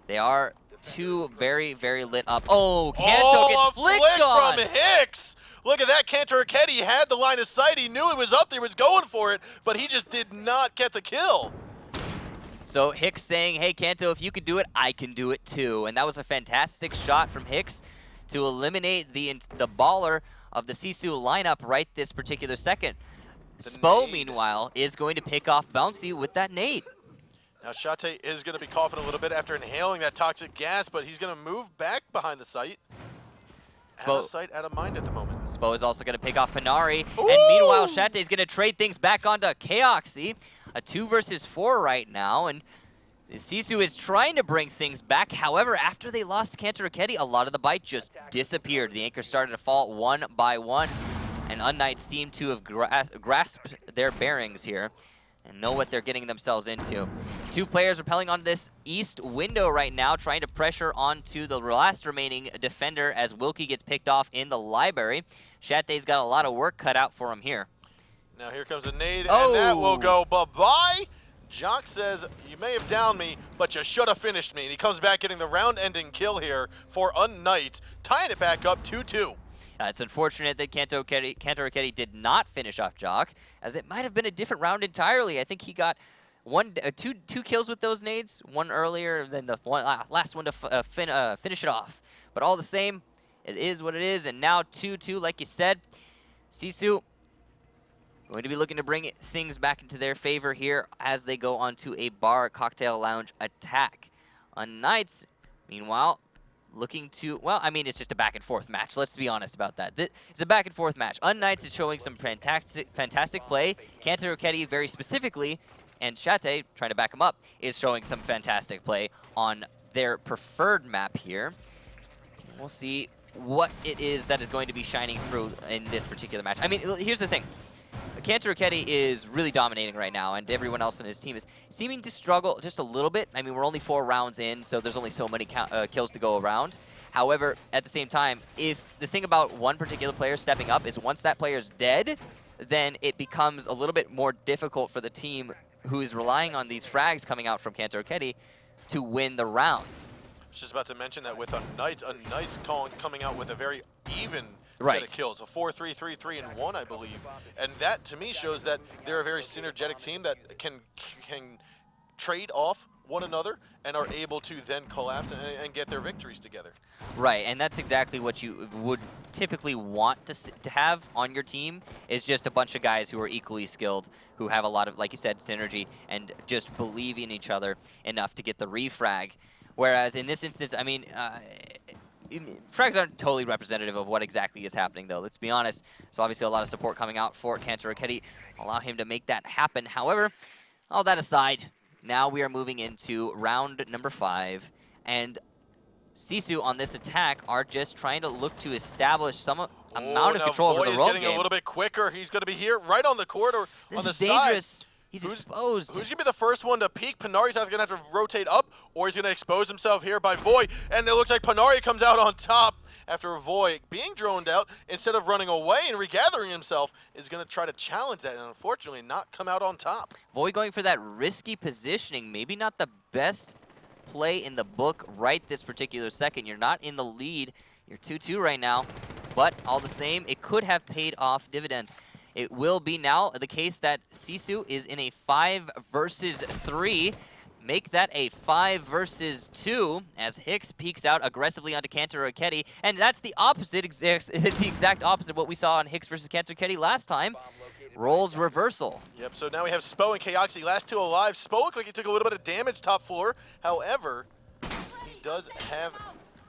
they are two very, very lit up. Oh, Kanto gets flicked on! From Hicks! Look at that, Kantaraketi had the line of sight. He knew it was up there, was going for it, but he just did not get the kill. So Hicks saying, hey, Kanto, if you can do it, I can do it too. And that was a fantastic shot from Hicks to eliminate the baller of the Sisu lineup right this particular second. Spo, meanwhile, is going to pick off Bouncy with that nade. Now Chalet is going to be coughing a little bit after inhaling that toxic gas, but he's going to move back behind the site. Out of sight, out of mind at the moment. Spo is also going to pick off Panari. Ooh! And meanwhile, Chalet is going to trade things back onto Kaoxi. A 2 versus 4 right now, and Sisu is trying to bring things back. However, after they lost Kantaraketi, a lot of the bite just disappeared. The anchors started to fall one by one, and unKnights seem to have grasped their bearings here and know what they're getting themselves into. Two players repelling on this east window right now, trying to pressure onto the last remaining defender as Wilkie gets picked off in the library. Chalet's got a lot of work cut out for him here. Now here comes a nade, and that will go bye-bye. Jock says, you may have downed me, but you should have finished me. And he comes back getting the round-ending kill here for unKnights, tying it back up 2-2. It's unfortunate that Kantaraketi did not finish off Jock, as it might have been a different round entirely. I think he got two kills with those nades, one earlier than the last one to finish it off. But all the same, it is what it is, and now 2-2, like you said. Sisu going to be looking to bring things back into their favor here as they go onto a bar cocktail lounge attack. unKnights, meanwhile, looking to, well, I mean, it's just a back and forth match. Let's be honest about that. It's a back and forth match. unKnights is showing some fantastic play. unKnights very specifically, and Chalet, trying to back him up, is showing some fantastic play on their preferred map here. We'll see what it is that is going to be shining through in this particular match. I mean, here's the thing. unKnights is really dominating right now, and everyone else on his team is seeming to struggle just a little bit. I mean, we're only 4 rounds in, so there's only so many kills to go around. However, at the same time, if the thing about one particular player stepping up is once that player's dead, then it becomes a little bit more difficult for the team who is relying on these frags coming out from unKnights to win the rounds. I was just about to mention that with unKnights coming out with a very even Right. set of kills, a 4-3, 3-3, and 1, I believe. And that, to me, shows that they're a very synergetic team that can trade off one another and are able to then collapse and get their victories together. Right, and that's exactly what you would typically want to have on your team, is just a bunch of guys who are equally skilled, who have a lot of, like you said, synergy, and just believe in each other enough to get the refrag. Whereas in this instance, I mean, frags aren't totally representative of what exactly is happening, though. Let's be honest. There's obviously a lot of support coming out for unKnights. Allow him to make that happen. However, all that aside, now we are moving into round number 5, and Sisu on this attack are just trying to look to establish some amount of control over the road game. Voy is getting a little bit quicker. He's going to be here right on the corridor on the This is side. dangerous. He's exposed. Who's going to be the first one to peek? Panari's either going to have to rotate up, or he's going to expose himself here by Voy. And it looks like Panari comes out on top after Voy being droned out. Instead of running away and regathering himself, is going to try to challenge that and unfortunately not come out on top. Voy going for that risky positioning. Maybe not the best play in the book right this particular second. You're not in the lead. You're 2-2 right now. But all the same, it could have paid off dividends. It will be now the case that Sisu is in a 5 versus 3. Make that a 5 versus 2 as Hicks peeks out aggressively onto unKnights. And that's the opposite, the exact opposite of what we saw on Hicks versus unKnights last time. Roles reversal. Yep, so now we have Spo and Kayoxi, last 2 alive. Spo looked like he took a little bit of damage top floor. However, he does have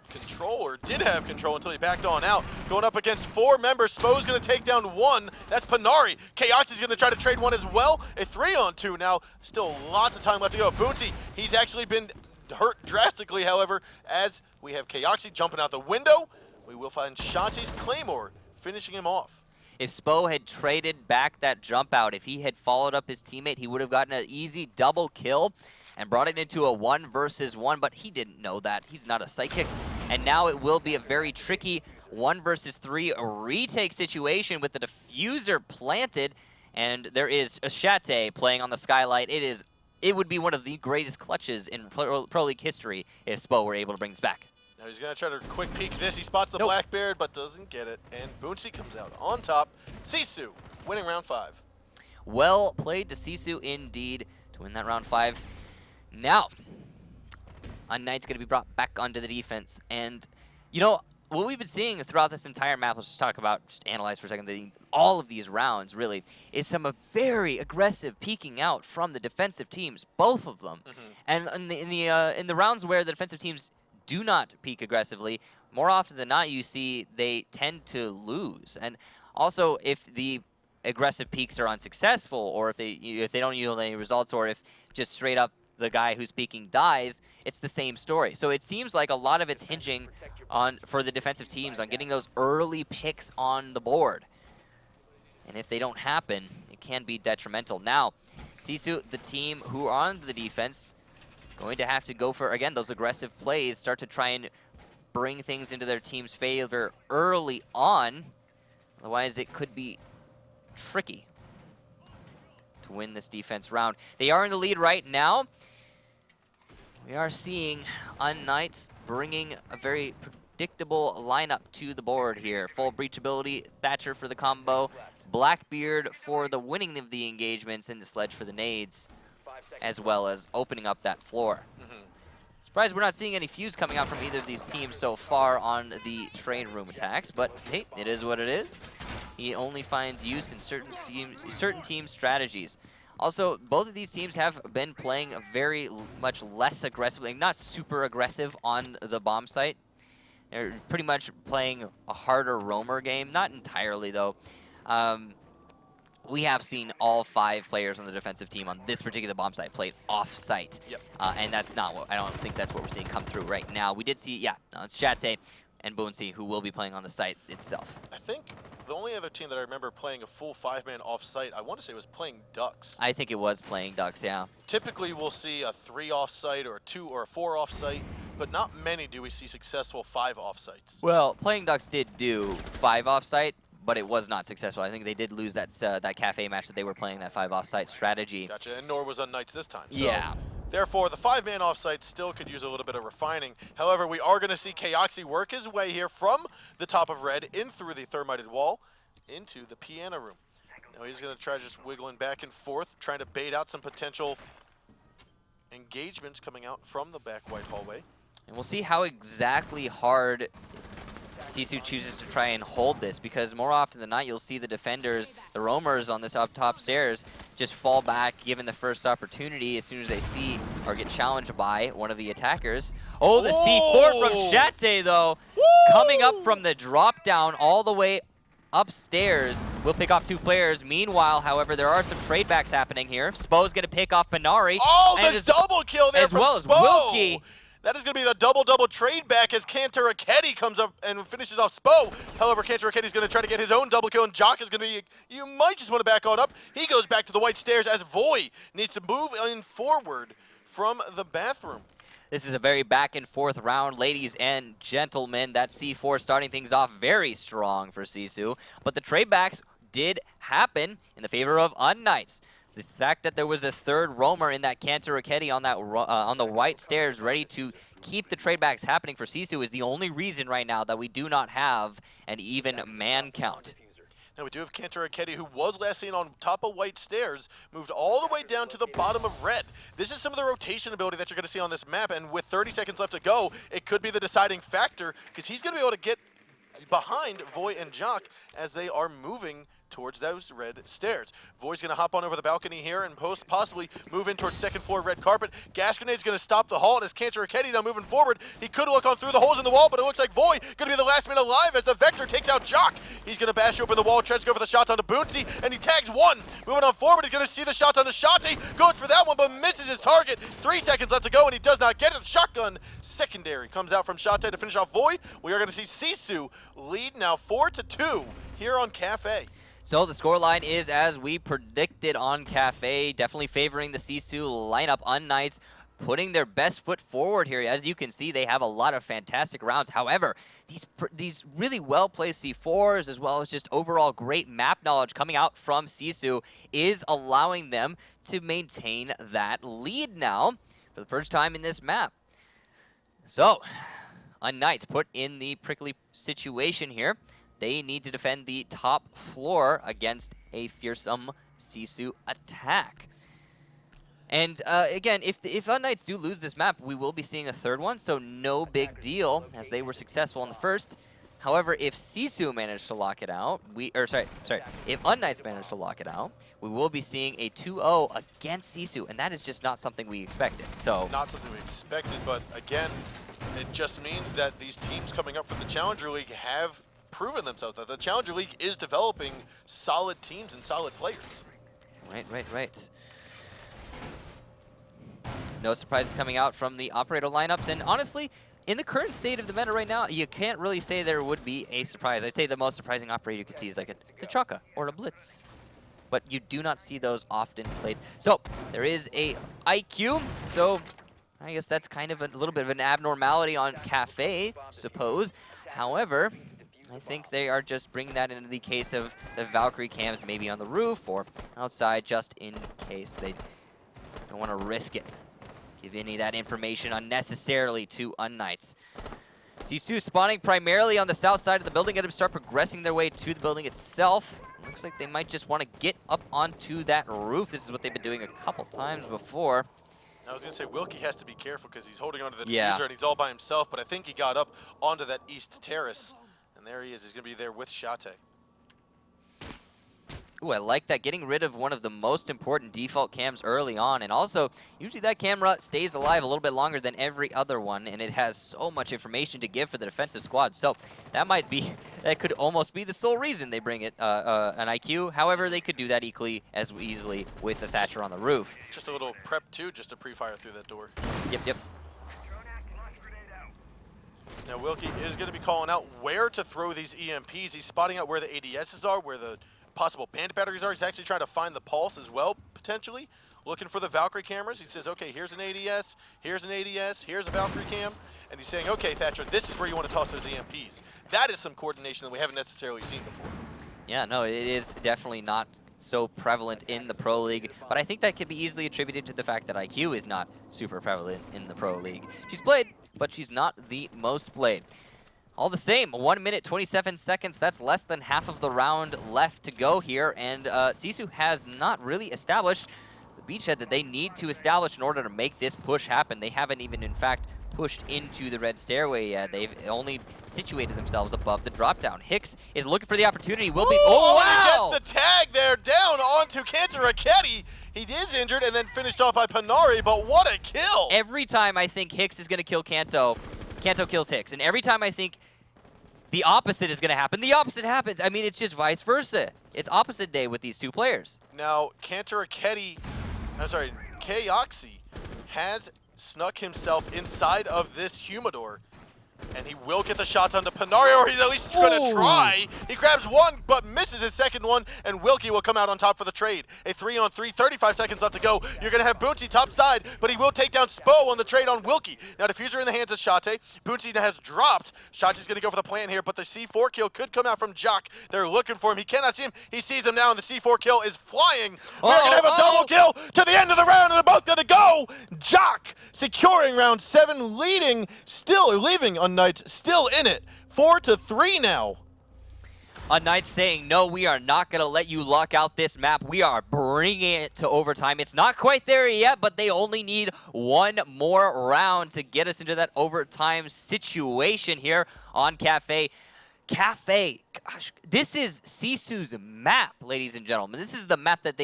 control, or did have control until he backed on out. Going up against 4 members, Spo's going to take down 1. That's Panari. Kayoxi's going to try to trade 1 as well. A 3-on-2 now. Still lots of time left to go. Bootsy, he's actually been hurt drastically, however, as we have Kayoxi jumping out the window. We will find Shotzi's Claymore finishing him off. If Spo had traded back that jump out, if he had followed up his teammate, he would have gotten an easy double kill and brought it into a 1 versus 1, but he didn't know that. He's not a psychic. And now it will be a very tricky 1 versus 3 retake situation with the diffuser planted, and there is a Chalet playing on the skylight. It would be one of the greatest clutches in Pro League history if Spo were able to bring this back. Now he's going to try to quick peek this. He spots the Blackbeard, but doesn't get it. And Bootsy comes out on top. Sisu winning round 5. Well played to Sisu indeed to win that round 5. Now, unKnights going to be brought back onto the defense. And, you know, what we've been seeing throughout this entire map, let's just analyze for a second, all of these rounds, really, is some very aggressive peeking out from the defensive teams, both of them. And in the rounds where the defensive teams do not peek aggressively, more often than not, you see they tend to lose. And also, if the aggressive peaks are unsuccessful, or if they don't yield any results, or if just straight up the guy who's peeking dies, it's the same story. So it seems like a lot of it's hinging on, for the defensive teams, on getting those early picks on the board. And if they don't happen, it can be detrimental. Now, Sisu, the team who are on the defense, going to have to go for, again, those aggressive plays, start to try and bring things into their team's favor early on. Otherwise, it could be tricky to win this defense round. They are in the lead right now. We are seeing unKnights bringing a very predictable lineup to the board here. Full breachability, Thatcher for the combo, Blackbeard for the winning of the engagements, and the Sledge for the nades, as well as opening up that floor. Surprised we're not seeing any fuse coming out from either of these teams so far on the train room attacks, but hey, it is what it is. He only finds use in certain team strategies. Also, both of these teams have been playing very much less aggressively, not super aggressive on the bomb site. They're pretty much playing a harder roamer game. Not entirely, though. We have seen all 5 players on the defensive team on this particular bomb site played off-site. Yep. And that's not what, I don't think that's what we're seeing come through right now. We did see, it's Chalet and Boonsey who will be playing on the site itself. I think the only other team that I remember playing a full 5-man off-site, I want to say was playing Ducks. I think it was playing Ducks, yeah. Typically, we'll see a 3 off-site or a 2 or a 4 off-site, but not many do we see successful 5 off-sites. Well, playing Ducks did do 5 off-site, but it was not successful. I think they did lose that that Cafe match that they were playing, that 5 off-site strategy. Gotcha, and nor was unKnights this time. So Yeah. therefore, the 5-man off-site still could use a little bit of refining. However, we are going to see Kaoxi work his way here from the top of red in through the thermited wall into the piano room. Now he's going to try just wiggling back and forth, trying to bait out some potential engagements coming out from the back white hallway. And we'll see how exactly hard Sisu chooses to try and hold this, because more often than not, you'll see the defenders, the roamers on this up top stairs, just fall back given the first opportunity as soon as they see or get challenged by one of the attackers. Oh, the C4 from Chalet, though, coming up from the drop down all the way upstairs. Will pick off 2 players. Meanwhile, however, there are some trade backs happening here. Spo's going to pick off Benari. Oh, there's double kill there as from well as Spo. Wilkie. That is going to be the double trade back as Cantor Akedi comes up and finishes off Spo. However, Cantor Akedi is going to try to get his own double kill, and Jock is going to be, you might just want to back on up. He goes back to the white stairs as Voy needs to move in forward from the bathroom. This is a very back and forth round, ladies and gentlemen. That C4 starting things off very strong for Sisu, but the trade backs did happen in the favor of unKnights. The fact that there was a 3rd roamer in that Cantor Akedi on that on the white stairs ready to keep the trade backs happening for Sisu is the only reason right now that we do not have an even man count. Now we do have Cantor Akedi, who was last seen on top of white stairs, moved all the way down to the bottom of red. This is some of the rotation ability that you're going to see on this map, and with 30 seconds left to go, it could be the deciding factor, because he's going to be able to get behind Voy and Jock as they are moving towards those red stairs. Voy's going to hop on over the balcony here and possibly move in towards 2nd floor red carpet. Gas Grenade's going to stop the halt as Cantor Akedi now moving forward. He could look on through the holes in the wall, but it looks like Voy going to be the last man alive as the Vector takes out Jock. He's going to bash open the wall, tries to go for the shot onto Boonsey, and he tags 1. Moving on forward, he's going to see the shot onto Shate. Goes for that one, but misses his target. 3 seconds left to go, and he does not get it. The shotgun secondary comes out from Shate to finish off Voy. We are going to see Sisu lead now 4-2 here on Cafe. So the scoreline is as we predicted on Cafe, definitely favoring the Sisu lineup. unKnights putting their best foot forward here. As you can see, they have a lot of fantastic rounds. However, these really well-placed C4s, as well as just overall great map knowledge coming out from Sisu, is allowing them to maintain that lead now for the first time in this map. So, unKnights put in the prickly situation here. They need to defend the top floor against a fearsome Sisu attack. And again, if unKnights do lose this map, we will be seeing a 3rd one, so no big deal, as they were successful in the first. However, if Sisu managed to lock it out, if unKnights managed to lock it out, we will be seeing a 2-0 against Sisu, and that is just not something we expected. So not something we expected, but again, it just means that these teams coming up from the Challenger League have proven themselves, that the Challenger League is developing solid teams and solid players. Right. No surprises coming out from the operator lineups, and honestly, in the current state of the meta right now, you can't really say there would be a surprise. I'd say the most surprising operator you could see is like a T'Chaka or a Blitz, but you do not see those often played. So there is a IQ, so I guess that's kind of a little bit of an abnormality on Cafe, suppose. However, I think they are just bringing that into the case of the Valkyrie cams maybe on the roof or outside, just in case they don't want to risk it. Give any of that information unnecessarily to unKnights. Sisu spawning primarily on the south side of the building, going to start progressing their way to the building itself. Looks like they might just want to get up onto that roof. This is what they've been doing a couple times before. I was going to say, Wilkie has to be careful because he's holding onto the Yeah. diffuser and he's all by himself, but I think he got up onto that east terrace. And there he is. He's going to be there with Shate. Ooh, I like that, getting rid of one of the most important default cams early on, and also, usually that camera stays alive a little bit longer than every other one, and it has so much information to give for the defensive squad, so that could almost be the sole reason they bring it an IQ. However, they could do that equally as easily with the Thatcher on the roof. Just a little prep too, just to pre-fire through that door. Yep. Now Wilkie is going to be calling out where to throw these EMPs. He's spotting out where the ADSs are, where the possible bandit batteries are. He's actually trying to find the pulse as well, potentially. Looking for the Valkyrie cameras. He says, okay, here's an ADS, here's an ADS, here's a Valkyrie cam. And he's saying, okay, Thatcher, this is where you want to toss those EMPs. That is some coordination that we haven't necessarily seen before. Yeah, no, it is definitely not so prevalent in the Pro League, but I think that could be easily attributed to the fact that IQ is not super prevalent in the Pro League. She's played, but she's not the most played. All the same, 1 minute, 27 seconds, that's less than half of the round left to go here, and Sisu has not really established the beachhead that they need to establish in order to make this push happen. They haven't even, in fact, pushed into the red stairway yet. They've only situated themselves above the drop-down. Hicks is looking for the opportunity. Will be. Oh, wow! He gets the tag there, down onto Kanto Raketti. He is injured and then finished off by Panari, but what a kill! Every time I think Hicks is going to kill Kanto, Kanto kills Hicks. And every time I think the opposite is going to happen, the opposite happens. I mean, it's just vice versa. It's opposite day with these two players. Now, Kanto Raketti, I'm sorry, Kayoxi has snuck himself inside of this humidor, and he will get the shots onto Panari, or he's at least going to try. He grabs one, but misses his second one, and Wilkie will come out on top for the trade. A 3-on-3, 35 seconds left to go. You're going to have Boonty top side, but he will take down Spo on the trade on Wilkie. Now, diffuser in the hands of Shate. Boonty has dropped. Shate's going to go for the plant here, but the C4 kill could come out from Jock. They're looking for him. He cannot see him. He sees him now, and the C4 kill is flying. We're going to have a double kill to the end of the round, and they're both going to go. Jock securing round 7, leaving unKnights still in it. 4-3 now. unKnights saying, no, we are not going to let you lock out this map. We are bringing it to overtime. It's not quite there yet, but they only need one more round to get us into that overtime situation here on Kafe. Kafe, gosh, this is Sisu's map, ladies and gentlemen. This is the map that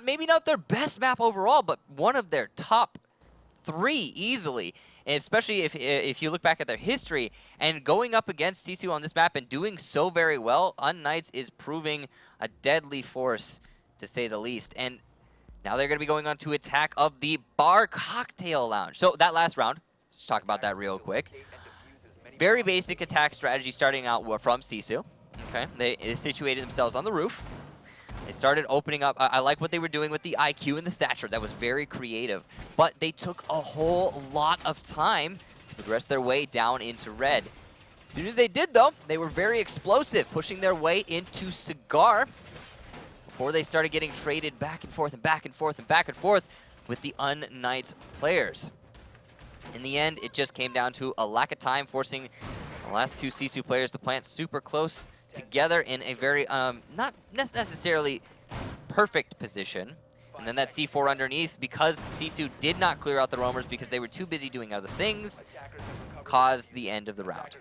maybe not their best map overall, but one of their top 3 easily. And especially if you look back at their history and going up against Sisu on this map and doing so very well, unKnights is proving a deadly force, to say the least. And now they're going to be going on to attack of the Bar Cocktail Lounge. So that last round, let's talk about that real quick. Very basic attack strategy starting out from Sisu. Okay, they situated themselves on the roof. They started opening up. I like what they were doing with the IQ and the Thatcher. That was very creative. But they took a whole lot of time to progress their way down into red. As soon as they did, though, they were very explosive, pushing their way into Cigar before they started getting traded back and forth and back and forth and back and forth with the unKnights players. In the end, it just came down to a lack of time, forcing the last 2 Sisu players to plant super close together in a very, not necessarily perfect position. And then that C4 underneath, because Sisu did not clear out the roamers because they were too busy doing other things, caused the end of the round.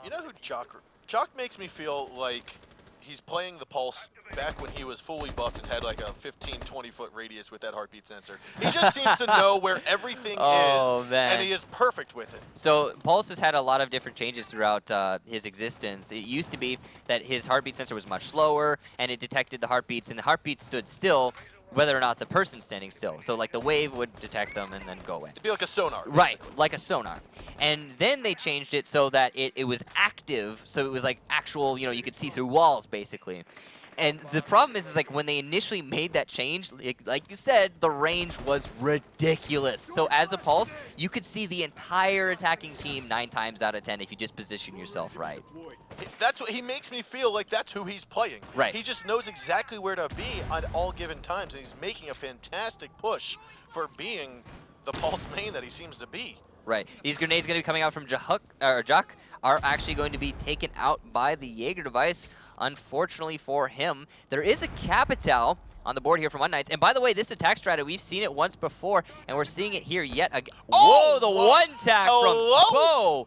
You know who Jock makes me feel like he's playing the Pulse back when he was fully buffed and had like a 15-20 foot radius with that heartbeat sensor. He just seems to know where everything is, and he is perfect with it. So Pulse has had a lot of different changes throughout his existence. It used to be that his heartbeat sensor was much slower, and it detected the heartbeats, and the heartbeats stood still whether or not the person's standing still. So like the wave would detect them and then go away. It'd be like a sonar. Basically. Right, like a sonar. And then they changed it so that it was active, so it was like actual, you could see through walls basically. And the problem is like when they initially made that change, like you said, the range was ridiculous. So as a Pulse, you could see the entire attacking team 9 times out of 10 if you just position yourself right. That's what he makes me feel like. That's who he's playing. Right. He just knows exactly where to be at all given times, and he's making a fantastic push for being the Pulse main that he seems to be. Right. These grenades going to be coming out from Jock are actually going to be taken out by the Jaeger device. Unfortunately for him, there is a Capital on the board here from unKnights. And by the way, this attack strategy, we've seen it once before, and we're seeing it here yet again. Whoa, the one tag from Spo.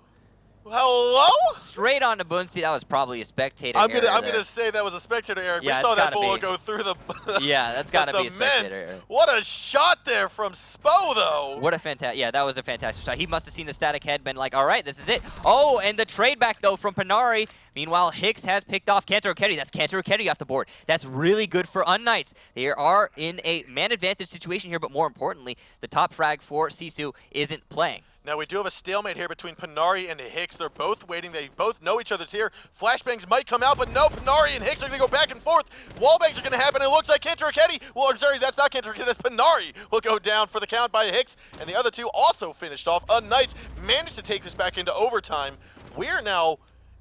Hello? Straight on to Bunsi. That was probably a spectator I'm error gonna there. say that was a spectator error. Yeah, we it's saw that gotta bullet be. go through the Yeah, that's the got to be a cement. spectator error. What a shot there from Spo, though. What a fantastic, yeah, that was a fantastic shot. He must have seen the static head, been like, all right, this is it. Oh, and the trade back, though, from Panari. Meanwhile, Hicks has picked off Kanto Raketti. That's Kanto Raketti off the board. That's really good for unKnights. They are in a man advantage situation here, but more importantly, the top frag for Sisu isn't playing. Now we do have a stalemate here between Panari and Hicks. They're both waiting. They both know each other's here. Flashbangs might come out, but no, Panari and Hicks are going to go back and forth. Wallbangs are going to happen. It looks like Kanto Raketti. Well, I'm sorry, that's not Kanto Raketti. That's Panari will go down for the count by Hicks. And the other two also finished off. unKnights managed to take this back into overtime. We're now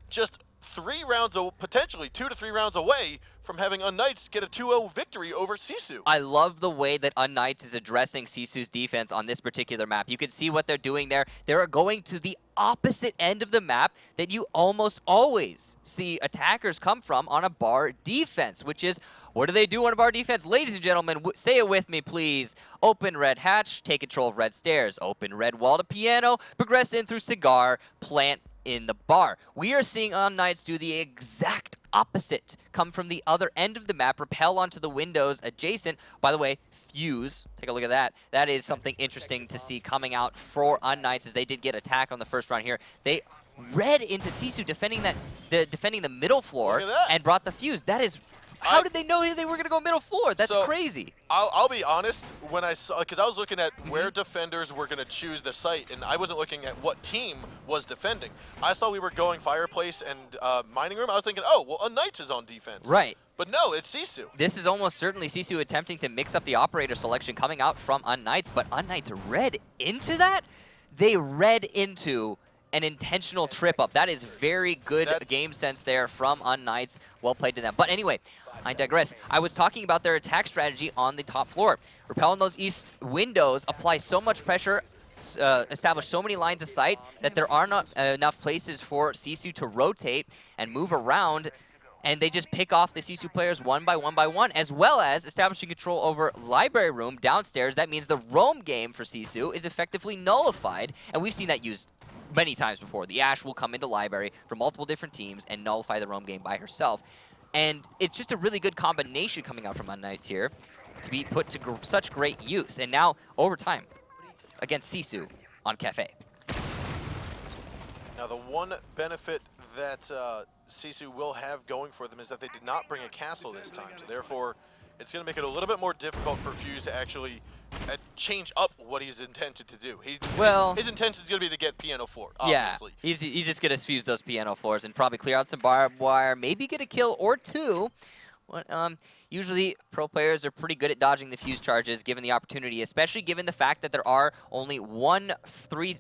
just 3 rounds, potentially 2 to 3 rounds away from having unKnights get a 2-0 victory over Sisu. I love the way that unKnights is addressing Sisu's defense on this particular map. You can see what they're doing there. They're going to the opposite end of the map that you almost always see attackers come from on a bar defense, which is, what do they do on a bar defense? Ladies and gentlemen, say it with me, please. Open red hatch, take control of red stairs. Open red wall to piano, progress in through cigar, plant in the bar. We are seeing unKnights do the exact opposite. Come from the other end of the map, rappel onto the windows adjacent. By the way, Fuse, take a look at that. That is something interesting to see coming out for unKnights, as they did get attack on the first round here. They read into Sisu defending the middle floor and brought the Fuse. That is, how did they know they were going to go middle floor? That's crazy. I'll be honest, when I saw, because I was looking at where defenders were going to choose the site, and I wasn't looking at what team was defending. I saw we were going fireplace and mining room. I was thinking, oh, well, unKnights is on defense. Right. But no, it's Sisu. This is almost certainly Sisu attempting to mix up the operator selection coming out from unKnights, but unKnights read into that? They read into an intentional trip up. That is very good game sense there from unKnights. Well played to them. But anyway, I digress. I was talking about their attack strategy on the top floor. Repelling those east windows, apply so much pressure, establish so many lines of sight that there are not enough places for Sisu to rotate and move around, and they just pick off the Sisu players one by one, as well as establishing control over library room downstairs. That means the roam game for Sisu is effectively nullified, and we've seen that used many times before. The Ash will come into library for multiple different teams and nullify the roam game by herself. And it's just a really good combination coming out from unKnights here to be put to such great use. And now, overtime against Sisu on Kafe. Now, the one benefit that Sisu will have going for them is that they did not bring a castle this time. So therefore, it's going to make it a little bit more difficult for Fuse to actually change up what he's intended to do. His intention is going to be to get piano 4, obviously. Yeah, he's just going to fuse those piano 4s and probably clear out some barbed wire, maybe get a kill or 2. Usually, pro players are pretty good at dodging the fuse charges given the opportunity, especially given the fact that there are only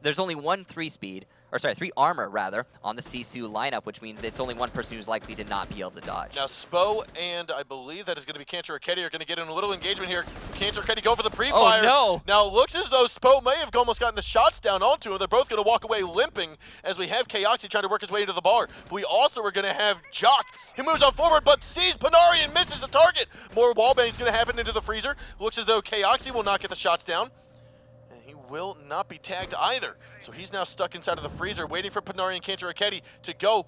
there's only one 3-speed, or sorry, 3 armor rather, on the Sisu lineup, which means it's only one person who's likely to not be able to dodge. Now, Spo and I believe that is going to be Kanto Raketti are going to get in a little engagement here. Kanto Raketti going for the pre-fire. Oh, no. Now, it looks as though Spo may have almost gotten the shots down onto him. They're both going to walk away limping as we have Kaoxi trying to work his way into the bar. But we also are going to have Jock. He moves on forward, but sees Panari and misses the target. More wallbangs going to happen into the freezer. Looks as though Kaoxi will not get the shots down. He will not be tagged either. So he's now stuck inside of the freezer waiting for Panari and Kanto Raketti to go.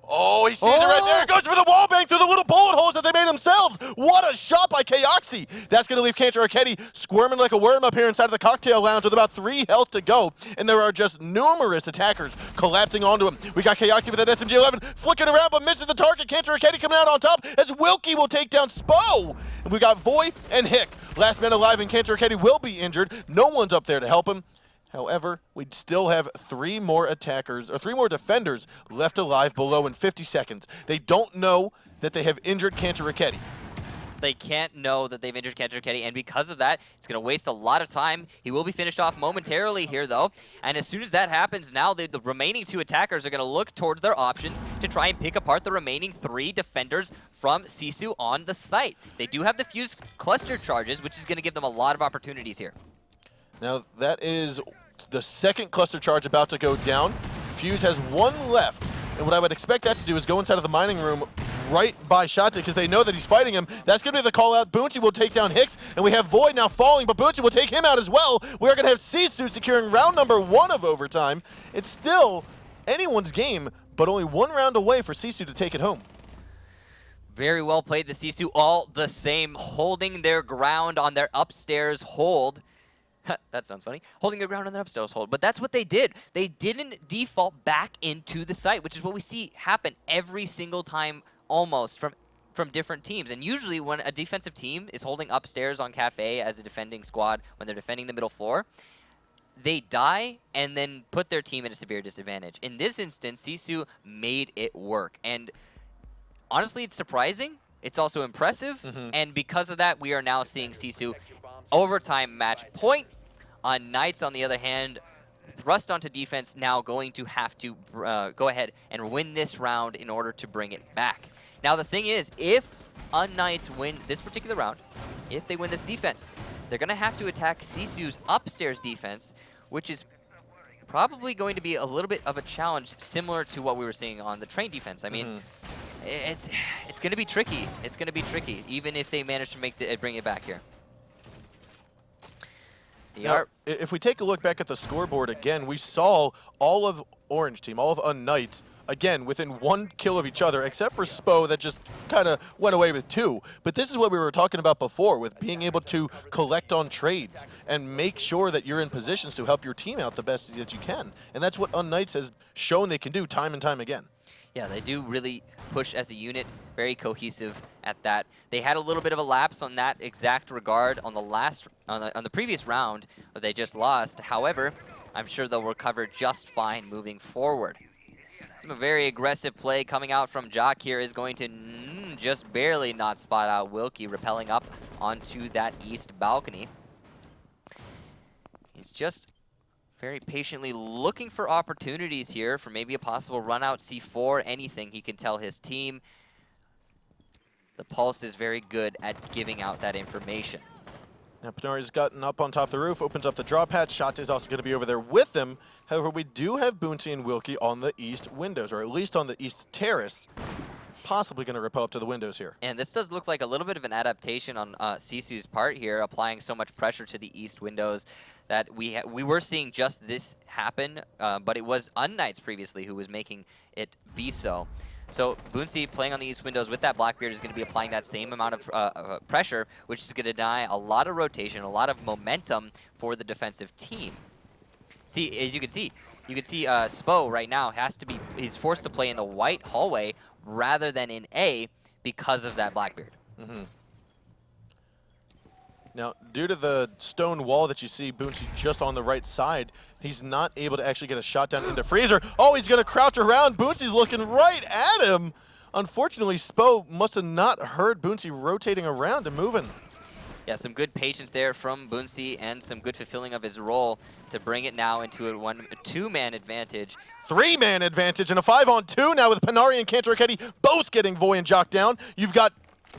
Oh, he sees it right there. Goes for the wallbang through the little bullet holes that they made themselves. What a shot by Kaoxi. That's going to leave Kanto Raketti squirming like a worm up here inside of the cocktail lounge with about 3 health to go. And there are just numerous attackers collapsing onto him. We got Kaoxi with that SMG-11 flicking around but misses the target. Kanto Raketti coming out on top as Wilkie will take down Spo. And we got Voy and Hick. Last man alive, and Kanto Raketti will be injured. No one's up there to help him. However, we'd still have 3 more attackers, or 3 more defenders left alive below in 50 seconds. They don't know that they have injured Kanto Raketti. They can't know that they've injured Kanto Raketti, and because of that, it's going to waste a lot of time. He will be finished off momentarily here, though. And as soon as that happens, now the remaining 2 attackers are going to look towards their options to try and pick apart the remaining 3 defenders from Sisu on the site. They do have the fuse cluster charges, which is going to give them a lot of opportunities here. Now, that is the second cluster charge about to go down. Fuse has 1 left, and what I would expect that to do is go inside of the mining room right by Shate because they know that he's fighting him. That's going to be the call out. Boonchi will take down Hicks, and we have Void now falling, but Boonchi will take him out as well. We are going to have Sisu securing round number 1 of overtime. It's still anyone's game, but only 1 round away for Sisu to take it home. Very well played, the Sisu, all the same, holding their ground on their upstairs hold. That sounds funny. Holding their ground on their upstairs hold. But that's what they did. They didn't default back into the site, which is what we see happen every single time almost from different teams. And usually when a defensive team is holding upstairs on Kafe as a defending squad, when they're defending the middle floor, they die and then put their team at a severe disadvantage. In this instance, Sisu made it work. And honestly, it's surprising. It's also impressive. And because of that, we are now seeing Sisu overtime match point. unKnights, on the other hand, thrust onto defense, now going to have to go ahead and win this round in order to bring it back. Now, the thing is, if unKnights win this particular round, if they win this defense, they're going to have to attack Sisu's upstairs defense, which is probably going to be a little bit of a challenge similar to what we were seeing on the train defense. I mean, it's going to be tricky. It's going to be tricky, even if they manage to bring it back here. Now, if we take a look back at the scoreboard again, we saw all of Orange Team, all of unKnights, again, within 1 kill of each other, except for Spo that just kind of went away with 2. But this is what we were talking about before, with being able to collect on trades and make sure that you're in positions to help your team out the best that you can. And that's what unKnights has shown they can do time and time again. Yeah, they do really push as a unit, very cohesive at that. They had a little bit of a lapse on that exact regard on the previous round that they just lost. However, I'm sure they'll recover just fine moving forward. Some very aggressive play coming out from Jock here is going to just barely not spot out Wilkie, rappelling up onto that east balcony. He's just very patiently looking for opportunities here for maybe a possible run out C4, anything he can tell his team. The Pulse is very good at giving out that information. Now Panari's gotten up on top of the roof, opens up the drop hatch. Shot is also going to be over there with him. However, we do have Boonty and Wilkie on the east windows, or at least on the east terrace. Possibly going to rappel up to the windows here. And this does look like a little bit of an adaptation on Sisu's part here, applying so much pressure to the east windows that we were seeing just this happen, but it was unKnights previously who was making it be so. So Boonty playing on the east windows with that Blackbeard is going to be applying that same amount of pressure, which is going to deny a lot of rotation, a lot of momentum for the defensive team. See, as you can see Spo right now he's forced to play in the white hallway rather than in A because of that Blackbeard. Now, due to the stone wall that you see Boonty just on the right side, he's not able to actually get a shot down into Freezer. Oh, he's going to crouch around. Boonty's looking right at him. Unfortunately, Spo must have not heard Boonty rotating around and moving. Yeah, some good patience there from Boonty and some good fulfilling of his role to bring it now into a two-man advantage. 3-man advantage and a 5-on-2 now with Panari and Kantaraketi both getting Voy and Jock down. You've got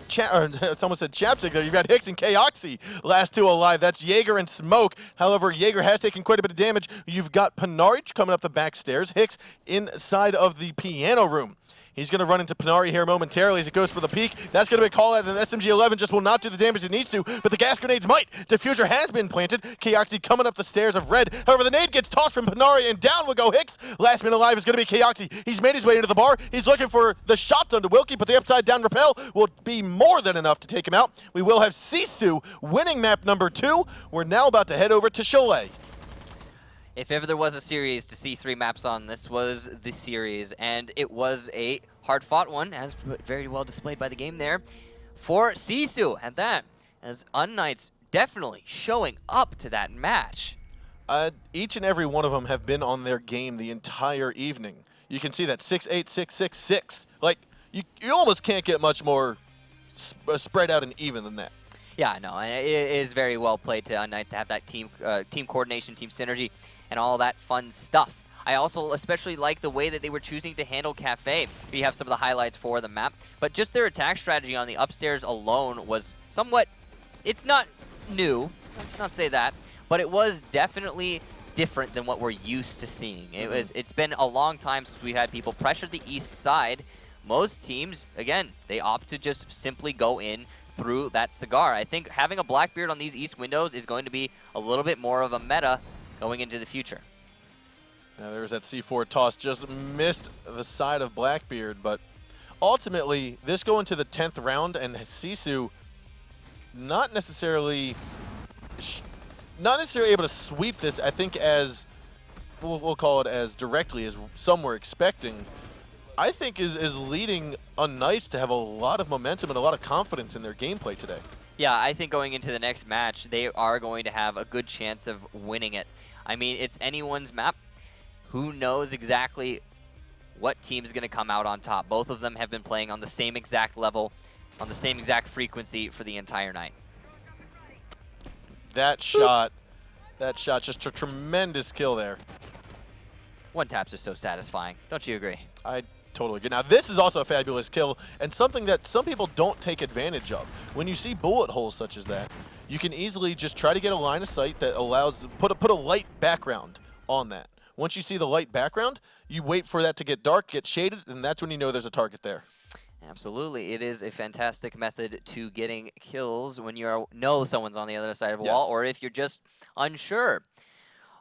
it's almost said Chapstick there. You've got Hicks and Kaoxy, last 2 alive. That's Jaeger and Smoke. However, Jaeger has taken quite a bit of damage. You've got Panari coming up the back stairs. Hicks inside of the piano room. He's going to run into Panari here momentarily as he goes for the peek. That's going to be a call out, and the SMG-11 just will not do the damage it needs to, but the gas grenades might. Diffuser has been planted. Kaoxy coming up the stairs of red. However, the nade gets tossed from Panari, and down will go Hicks. Last man alive is going to be Kaoxy. He's made his way into the bar. He's looking for the shot onto Wilkie, but the upside-down rappel will be more than enough to take him out. We will have Sisu winning map number 2. We're now about to head over to Chalet. If ever there was a series to see 3 maps on, this was the series, and it was a hard-fought one, as very well displayed by the game there, for Sisu at that, as unKnights definitely showing up to that match. Each and every one of them have been on their game the entire evening. You can see that 6-8, 6-6, 6. Like, you almost can't get much more spread out and even than that. Yeah, no, it is very well played to unKnights to have that team coordination, team synergy, and all that fun stuff. I also especially like the way that they were choosing to handle Kafe. We have some of the highlights for the map, but just their attack strategy on the upstairs alone was somewhat, it's not new, let's not say that, but it was definitely different than what we're used to seeing. It's been a long time since we had people pressure the east side. Most teams, again, they opt to just simply go in through that cigar. I think having a Blackbeard on these east windows is going to be a little bit more of a meta going into the future. Now there's that C4 toss, just missed the side of Blackbeard, but ultimately, this going to the 10th round, and Sisu not necessarily able to sweep this, I think, as, we'll call it as directly as some were expecting. I think is leading unKnights to have a lot of momentum and a lot of confidence in their gameplay today. Yeah, I think going into the next match, they are going to have a good chance of winning it. I mean, it's anyone's map. Who knows exactly what team is going to come out on top? Both of them have been playing on the same exact level, on the same exact frequency for the entire night. That shot, just a tremendous kill there. One taps are so satisfying. Don't you agree? I totally agree. Now, this is also a fabulous kill, and something that some people don't take advantage of. When you see bullet holes such as that, you can easily just try to get a line of sight that allows put a light background on that. Once you see the light background, you wait for that to get dark, get shaded, and that's when you know there's a target there. Absolutely. It is a fantastic method to getting kills when you know someone's on the other side of a wall, or if you're just unsure.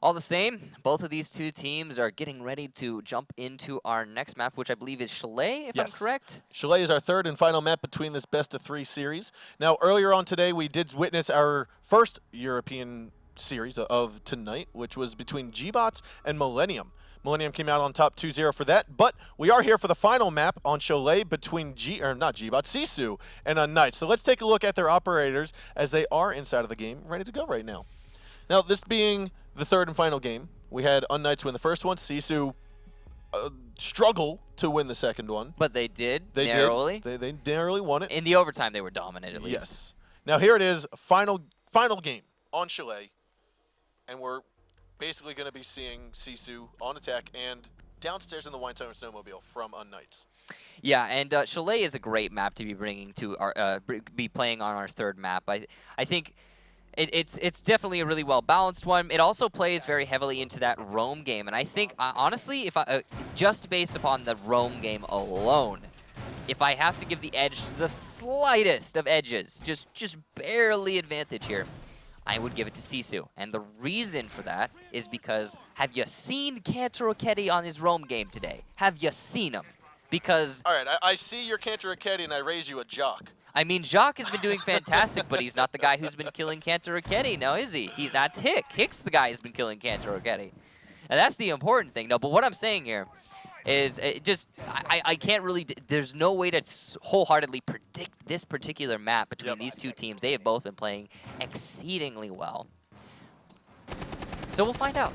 All the same, both of these two teams are getting ready to jump into our next map, which I believe is Chalet, if I'm correct. Chalet is our third and final map between this best-of-3 series. Now, earlier on today, we did witness our first European series of tonight, which was between Gbots and Millennium. Millennium came out on top 2-0 for that, but we are here for the final map on Chalet between Sisu and unKnights. So let's take a look at their operators as they are inside of the game, ready to go right now. Now, this being the third and final game, we had unKnights win the first one. Sisu struggle to win the second one. But they did, they narrowly. They narrowly won it. In the overtime, they were dominant, at least. Yes. Now, here it is, final game on Chalet, and we're basically going to be seeing Sisu on attack and downstairs in the Wine Center Snowmobile from unKnights. Yeah, and Chalet is a great map to be bringing to our be playing on our third map. I think it's definitely a really well balanced one. It also plays very heavily into that roam game, and I think honestly, if I just based upon the roam game alone, if I have to give the edge the slightest of edges, just barely advantage here, I would give it to Sisu. And the reason for that is because, have you seen Kantaraketi on his roam game today? Have you seen him? Because... All right, I see your Kantaraketi and I raise you a Jock. I mean, Jacques has been doing fantastic, but he's not the guy who's been killing Kantaraketi, now is he? That's Hick. Hick's the guy who's been killing Kantaraketi. And that's the important thing. No, but what I'm saying here is I can't really, there's no way to wholeheartedly predict this particular map between these two teams. They have both been playing exceedingly well. So we'll find out.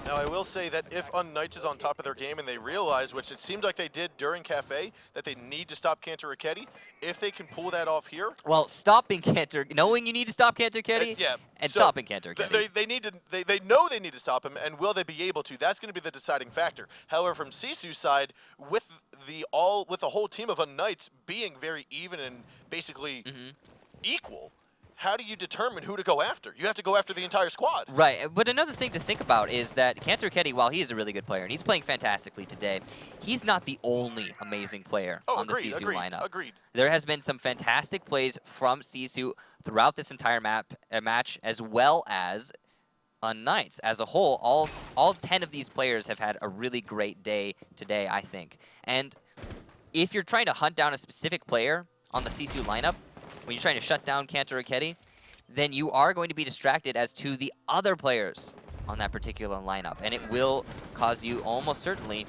Now, I will say that if unKnights is on top of their game and they realize, which it seemed like they did during Cafe, that they need to stop Kantaraketi, if they can pull that off here. Well, stopping knowing you need to stop Kantaraketi, and so stopping Kantaraketi. They know they need to stop him, and will they be able to? That's going to be the deciding factor. However, from Sisu's side, with the whole team of unKnights being very even and basically equal, how do you determine who to go after? You have to go after the entire squad. Right, but another thing to think about is that Kantaraketi, while he is a really good player, and he's playing fantastically today, he's not the only amazing player on the Sisu lineup. Agreed. There has been some fantastic plays from Sisu throughout this entire match, as well as unKnights. As a whole, all 10 of these players have had a really great day today, I think. And if you're trying to hunt down a specific player on the Sisu lineup, when you're trying to shut down Kantaraketi, then you are going to be distracted as to the other players on that particular lineup. And it will cause you almost certainly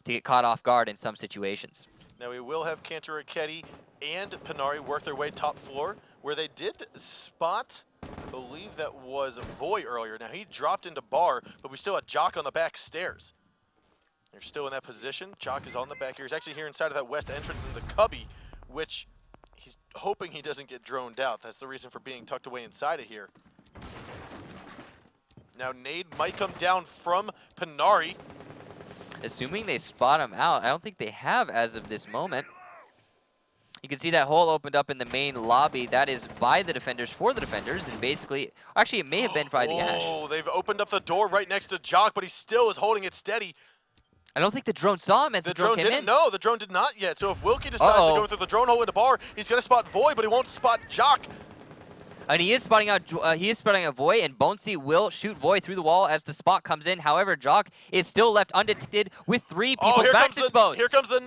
to get caught off guard in some situations. Now we will have Kantaraketi and Panari work their way top floor, where they did spot, I believe that was Voy earlier. Now he dropped into bar, but we still had Jock on the back stairs. They're still in that position. Jock is on the back here. He's actually here inside of that west entrance in the cubby, which he's hoping he doesn't get droned out. That's the reason for being tucked away inside of here. Now nade might come down from Panari. Assuming they spot him out, I don't think they have as of this moment. You can see that hole opened up in the main lobby. That is by the defenders, for the defenders, and basically, actually it may have been by the Ash. Oh, they've opened up the door right next to Jock, but he still is holding it steady. I don't think the drone saw him as the drone came in. No, the drone did not yet. So if Wilkie decides to go through the drone hole into bar, he's going to spot Void, but he won't spot Jock. And he is spotting out Voy, and Bonesy will shoot Voy through the wall as the spot comes in. However, Jock is still left undetected with 3 people back exposed. Here comes the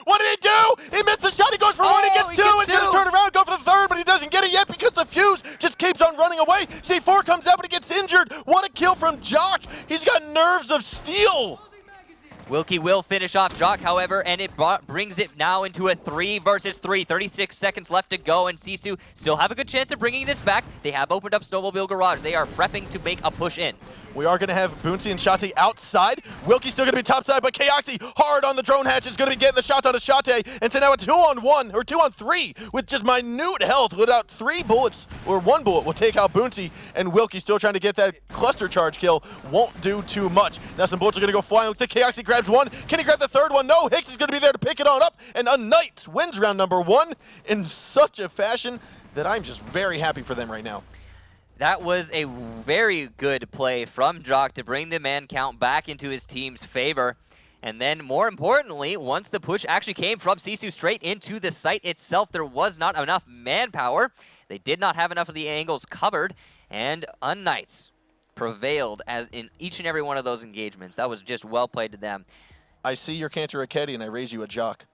what did he do? He missed the shot. He goes for one. He gets 2. He's going to turn around, go for the 3rd, but he doesn't get it yet because the fuse just keeps on running away. C4 comes out, but he gets injured. What a kill from Jock. He's got nerves of steel. Wilkie will finish off Jock, however, and it brings it now into a 3 versus 3. 36 seconds left to go, and Sisu still have a good chance of bringing this back. They have opened up Snowmobile Garage. They are prepping to make a push in. We are going to have Boonsy and Shate outside. Wilkie's still going to be topside, but Kaoxy hard on the drone hatch is going to be getting the shot out of Shate. And so now a 2-on-1 or 2-on-3 with just minute health. Without 3 bullets or 1 bullet will take out Boonsy, and Wilkie still trying to get that cluster charge kill. Won't do too much. Now some bullets are going to go flying. Looks like Kaoxy grabs 1. Can he grab the 3rd one? No. Hicks is going to be there to pick it on up, and unKnights wins round number 1 in such a fashion that I'm just very happy for them right now. That was a very good play from Jock to bring the man count back into his team's favor. And then, more importantly, once the push actually came from Sisu straight into the site itself, there was not enough manpower. They did not have enough of the angles covered, and unKnights prevailed as in each and every one of those engagements. That was just well played to them. I see your Cantor Raketti, and I raise you a Jock.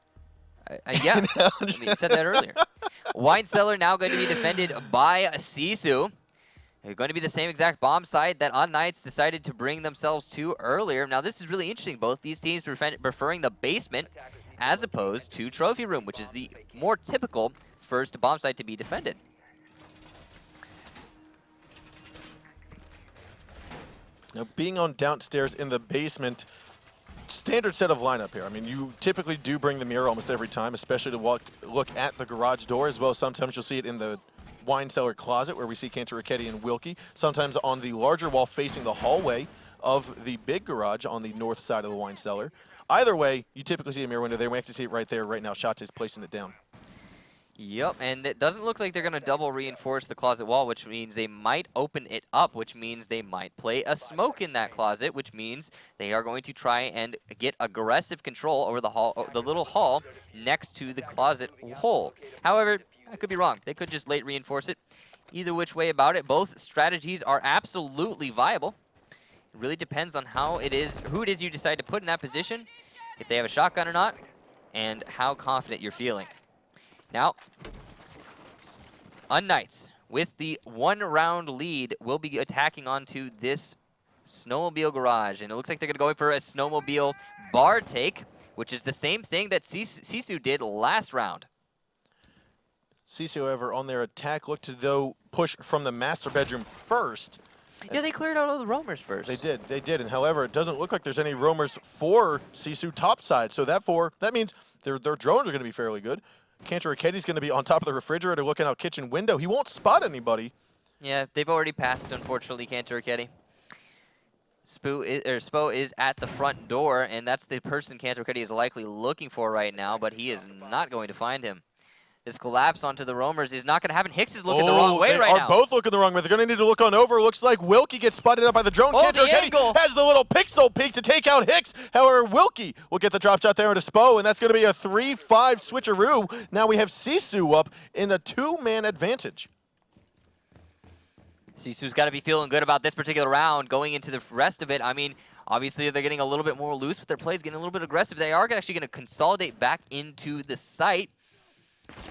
Yeah, I mean, you said that earlier. Wine Cellar now going to be defended by Sisu. They're going to be the same exact bomb site that unKnights decided to bring themselves to earlier. Now, this is really interesting. Both these teams preferring the basement as opposed to Trophy Room, which is the more typical first bomb site to be defended. Now, being on downstairs in the basement, standard set of lineup here. I mean, you typically do bring the mirror almost every time, especially to look at the garage door, as well as sometimes you'll see it in the wine cellar closet where we see Cantor Raketti and Wilkie, sometimes on the larger wall facing the hallway of the big garage on the north side of the wine cellar. Either way, you typically see a mirror window there. We actually see it right there right now. Shot is placing it down. Yep, and it doesn't look like they're going to double reinforce the closet wall, which means they might open it up, which means they might play a smoke in that closet, which means they are going to try and get aggressive control over the little hall next to the closet hole. However, I could be wrong. They could just late reinforce it. Either which way about it, both strategies are absolutely viable. It really depends on who it is you decide to put in that position, if they have a shotgun or not, and how confident you're feeling. Now, unKnights, with the 1-round lead, will be attacking onto this snowmobile garage. And it looks like they're going to go in for a snowmobile bar take, which is the same thing that Sisu did last round. Sisu, however, on their attack, looked to though push from the master bedroom first. Yeah, they cleared out all the roamers first. They did, and however, it doesn't look like there's any roamers for Sisu topside, so that means their drones are going to be fairly good. Cantor Raketti's going to be on top of the refrigerator looking out kitchen window. He won't spot anybody. Yeah, they've already passed, unfortunately, Cantor Raketti. Spo is at the front door, and that's the person Cantor Raketti is likely looking for right now, but he is not going to find him. This collapse onto the roamers is not going to happen. Hicks is looking the wrong way right now. They are both looking the wrong way. They're going to need to look on over. Looks like Wilkie gets spotted up by the drone. Cantor Raketti has the little pixel peek to take out Hicks. However, Wilkie will get the drop shot there into Spo, and that's going to be a 3-5 switcheroo. Now we have Sisu up in a 2-man advantage. Sisu's got to be feeling good about this particular round going into the rest of it. I mean, obviously they're getting a little bit more loose with their plays, getting a little bit aggressive. They are actually going to consolidate back into the site.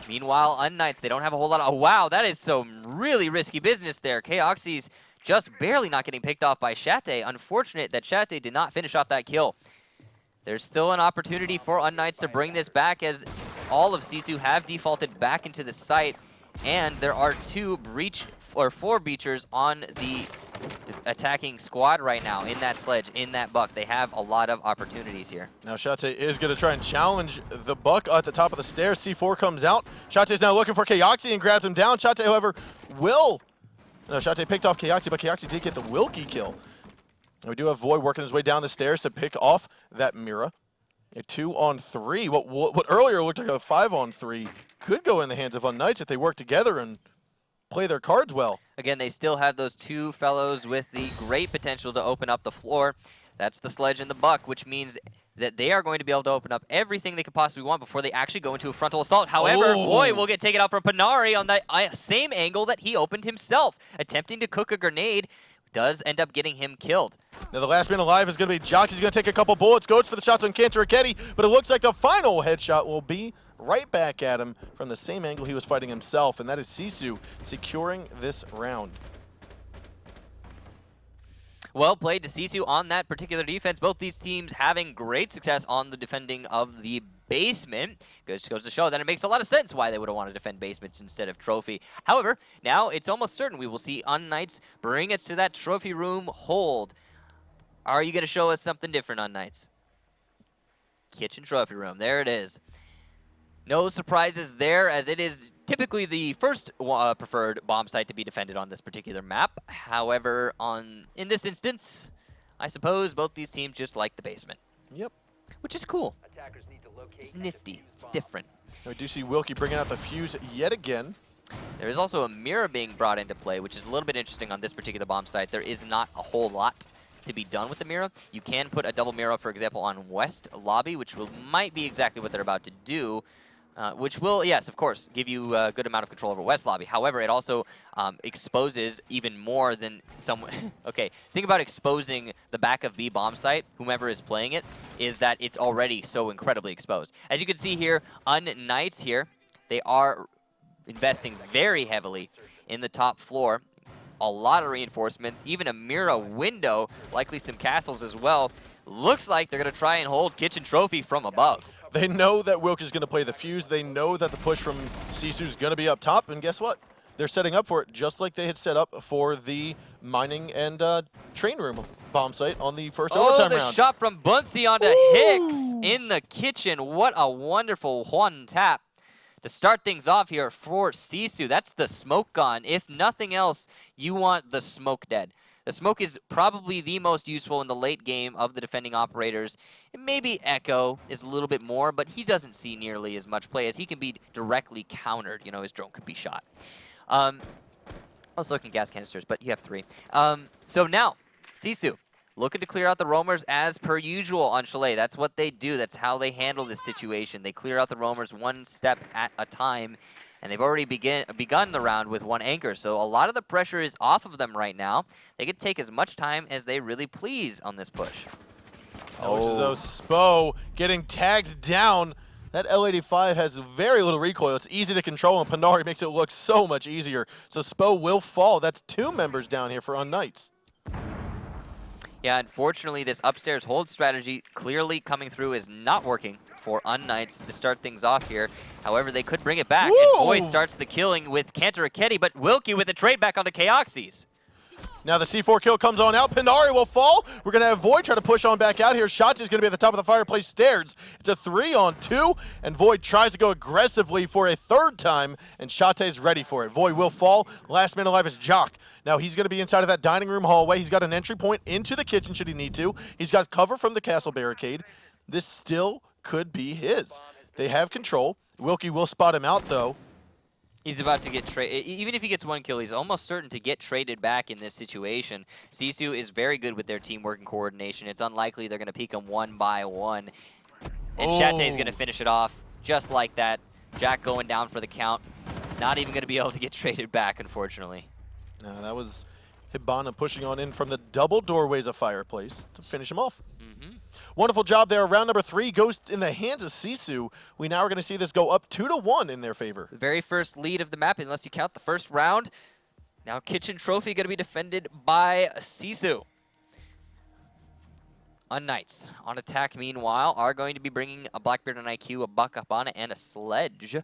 Meanwhile, unKnights, they don't have a whole lot of... Oh, wow, that is some really risky business there. Kaoxy's just barely not getting picked off by Shate. Unfortunate that Shate did not finish off that kill. There's still an opportunity for unKnights to bring this back as all of Sisu have defaulted back into the site. And there are 4 breachers on the attacking squad right now in that sledge, in that buck. They have a lot of opportunities here. Now Shate is going to try and challenge the buck at the top of the stairs. C4 comes out. Shate is now looking for Kaoxy and grabs him down. Shate, however, will... No, Shate picked off Kaoxy, but Kaoxy did get the Wilkie kill. And we do have Void working his way down the stairs to pick off that Mira. A 2-on-3. What earlier looked like a 5-on-3 could go in the hands of unKnights if they work together and play their cards well. Again, they still have those 2 fellows with the great potential to open up the floor. That's the sledge and the buck, which means that they are going to be able to open up everything they could possibly want before they actually go into a frontal assault. However, Void will get taken out from Panari on that same angle that he opened himself, attempting to cook a grenade. Does end up getting him killed. Now the last man alive is going to be Jock. He's going to take a couple bullets, goes for the shots on Kantaraketi, but it looks like the final headshot will be right back at him from the same angle he was fighting himself, and that is Sisu securing this round. Well played to Sisu on that particular defense. Both these teams having great success on the defending of the basement. Goes to show that it makes a lot of sense why they would want to defend basements instead of trophy. However, now it's almost certain we will see unKnights bring us to that trophy room hold. Are you going to show us something different, unKnights? Kitchen trophy room. There it is. No surprises there, as it is typically the first preferred bomb site to be defended on this particular map. However, in this instance, I suppose both these teams just like the basement. Yep. Which is cool. Attackers need to locate It's and nifty. defuse It's bomb. different. Now we do see Wilkie bringing out the fuse yet again. There is also a mirror being brought into play, which is a little bit interesting on this particular bomb site. There is not a whole lot to be done with the mirror. You can put a double mirror, for example, on West Lobby, which might be exactly what they're about to do. Which will, yes, of course, give you a good amount of control over West Lobby. However, it also exposes even more than some... Okay, think about exposing the back of B bomb site, whomever is playing it, is that it's already so incredibly exposed. As you can see here, unKnights here, they are investing very heavily in the top floor. A lot of reinforcements, even a mirror window, likely some castles as well. Looks like they're going to try and hold Kitchen Trophy from above. They know that Wilk is going to play the fuse. They know that the push from Sisu is going to be up top, and guess what? They're setting up for it just like they had set up for the mining and train room bomb site on the first overtime the round. shot from Buncy onto Ooh. Hicks in the kitchen. What a wonderful one tap to start things off here for Sisu. That's the smoke gone. If nothing else, you want the smoke dead. The smoke is probably the most useful in the late game of the defending operators. And maybe Echo is a little bit more, but he doesn't see nearly as much play as he can be directly countered. You know, his drone could be shot. Also can gas canisters, but you have 3. So now, Sisu, looking to clear out the roamers as per usual on Chalet. That's what they do. That's how they handle this situation. They clear out the roamers one step at a time. And they've already begun the round with 1 anchor, so a lot of the pressure is off of them right now. They can take as much time as they really please on this push. Oh, Spo getting tagged down. That L85 has very little recoil. It's easy to control, and Panari makes it look so much easier. So Spo will fall. That's 2 members down here for unKnights. Yeah, unfortunately, this upstairs hold strategy clearly coming through is not working for unKnights to start things off here. However, they could bring it back, Woo! and Void starts the killing with Kantaraketi, but Wilkie with a trade back onto Chaoxes. Now the C4 kill comes on out. Panari will fall. We're going to have Void try to push on back out here. Shotzi is going to be at the top of the fireplace stairs. It's a 3-on-2, and Void tries to go aggressively for a 3rd time, and Shate is ready for it. Void will fall. Last man alive is Jock. Now he's going to be inside of that dining room hallway. He's got an entry point into the kitchen should he need to. He's got cover from the castle barricade. This still could be his. They have control. Wilkie will spot him out, though. He's about to get traded. Even if he gets 1 kill, he's almost certain to get traded back in this situation. Sisu is very good with their teamwork and coordination. It's unlikely they're going to peek him 1 by 1. And Shate is going to finish it off just like that. Jack going down for the count. Not even going to be able to get traded back, unfortunately. No, that was Hibana pushing on in from the double doorways of fireplace to finish him off. Wonderful job there. Round number 3 goes in the hands of Sisu. We now are going to see this go up 2-1 in their favor. The very first lead of the map, unless you count the first round. Now Kitchen Trophy going to be defended by Sisu. unKnights on attack, meanwhile, are going to be bringing a Blackbeard and IQ, a Buck Habana, and a Sledge.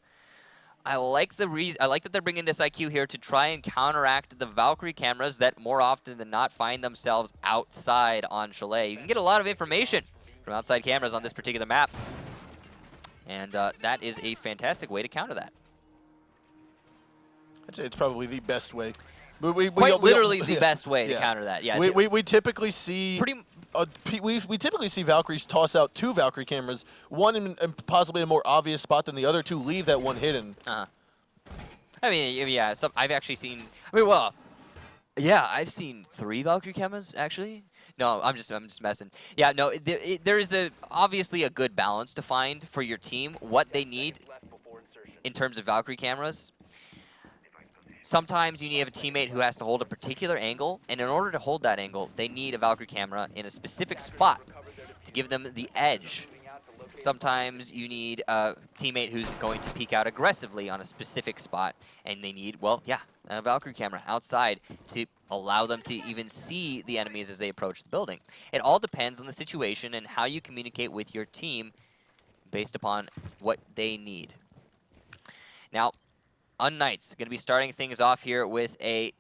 I like that they're bringing this IQ here to try and counteract the Valkyrie cameras that more often than not find themselves outside on Chalet. You can get a lot of information from outside cameras on this particular map. And that is a fantastic way to counter that. I'd say it's probably the best way. Quite literally the best way to counter that. Yeah, we typically see we typically see Valkyries toss out 2 Valkyrie cameras, one in possibly a more obvious spot than the other 2 leave that one hidden. I mean, yeah, I've actually seen. I mean, well, yeah, I've seen 3 Valkyrie cameras actually. No, I'm just messing. Yeah, no, there is obviously a good balance to find for your team, what they need in terms of Valkyrie cameras. Sometimes you need to have a teammate who has to hold a particular angle, and in order to hold that angle, they need a Valkyrie camera in a specific spot to give them the edge. Sometimes you need a teammate who's going to peek out aggressively on a specific spot, and they need, well, yeah, a Valkyrie camera outside to allow them to even see the enemies as they approach the building. It all depends on the situation and how you communicate with your team based upon what they need. Now, unKnights going to be starting things off here with a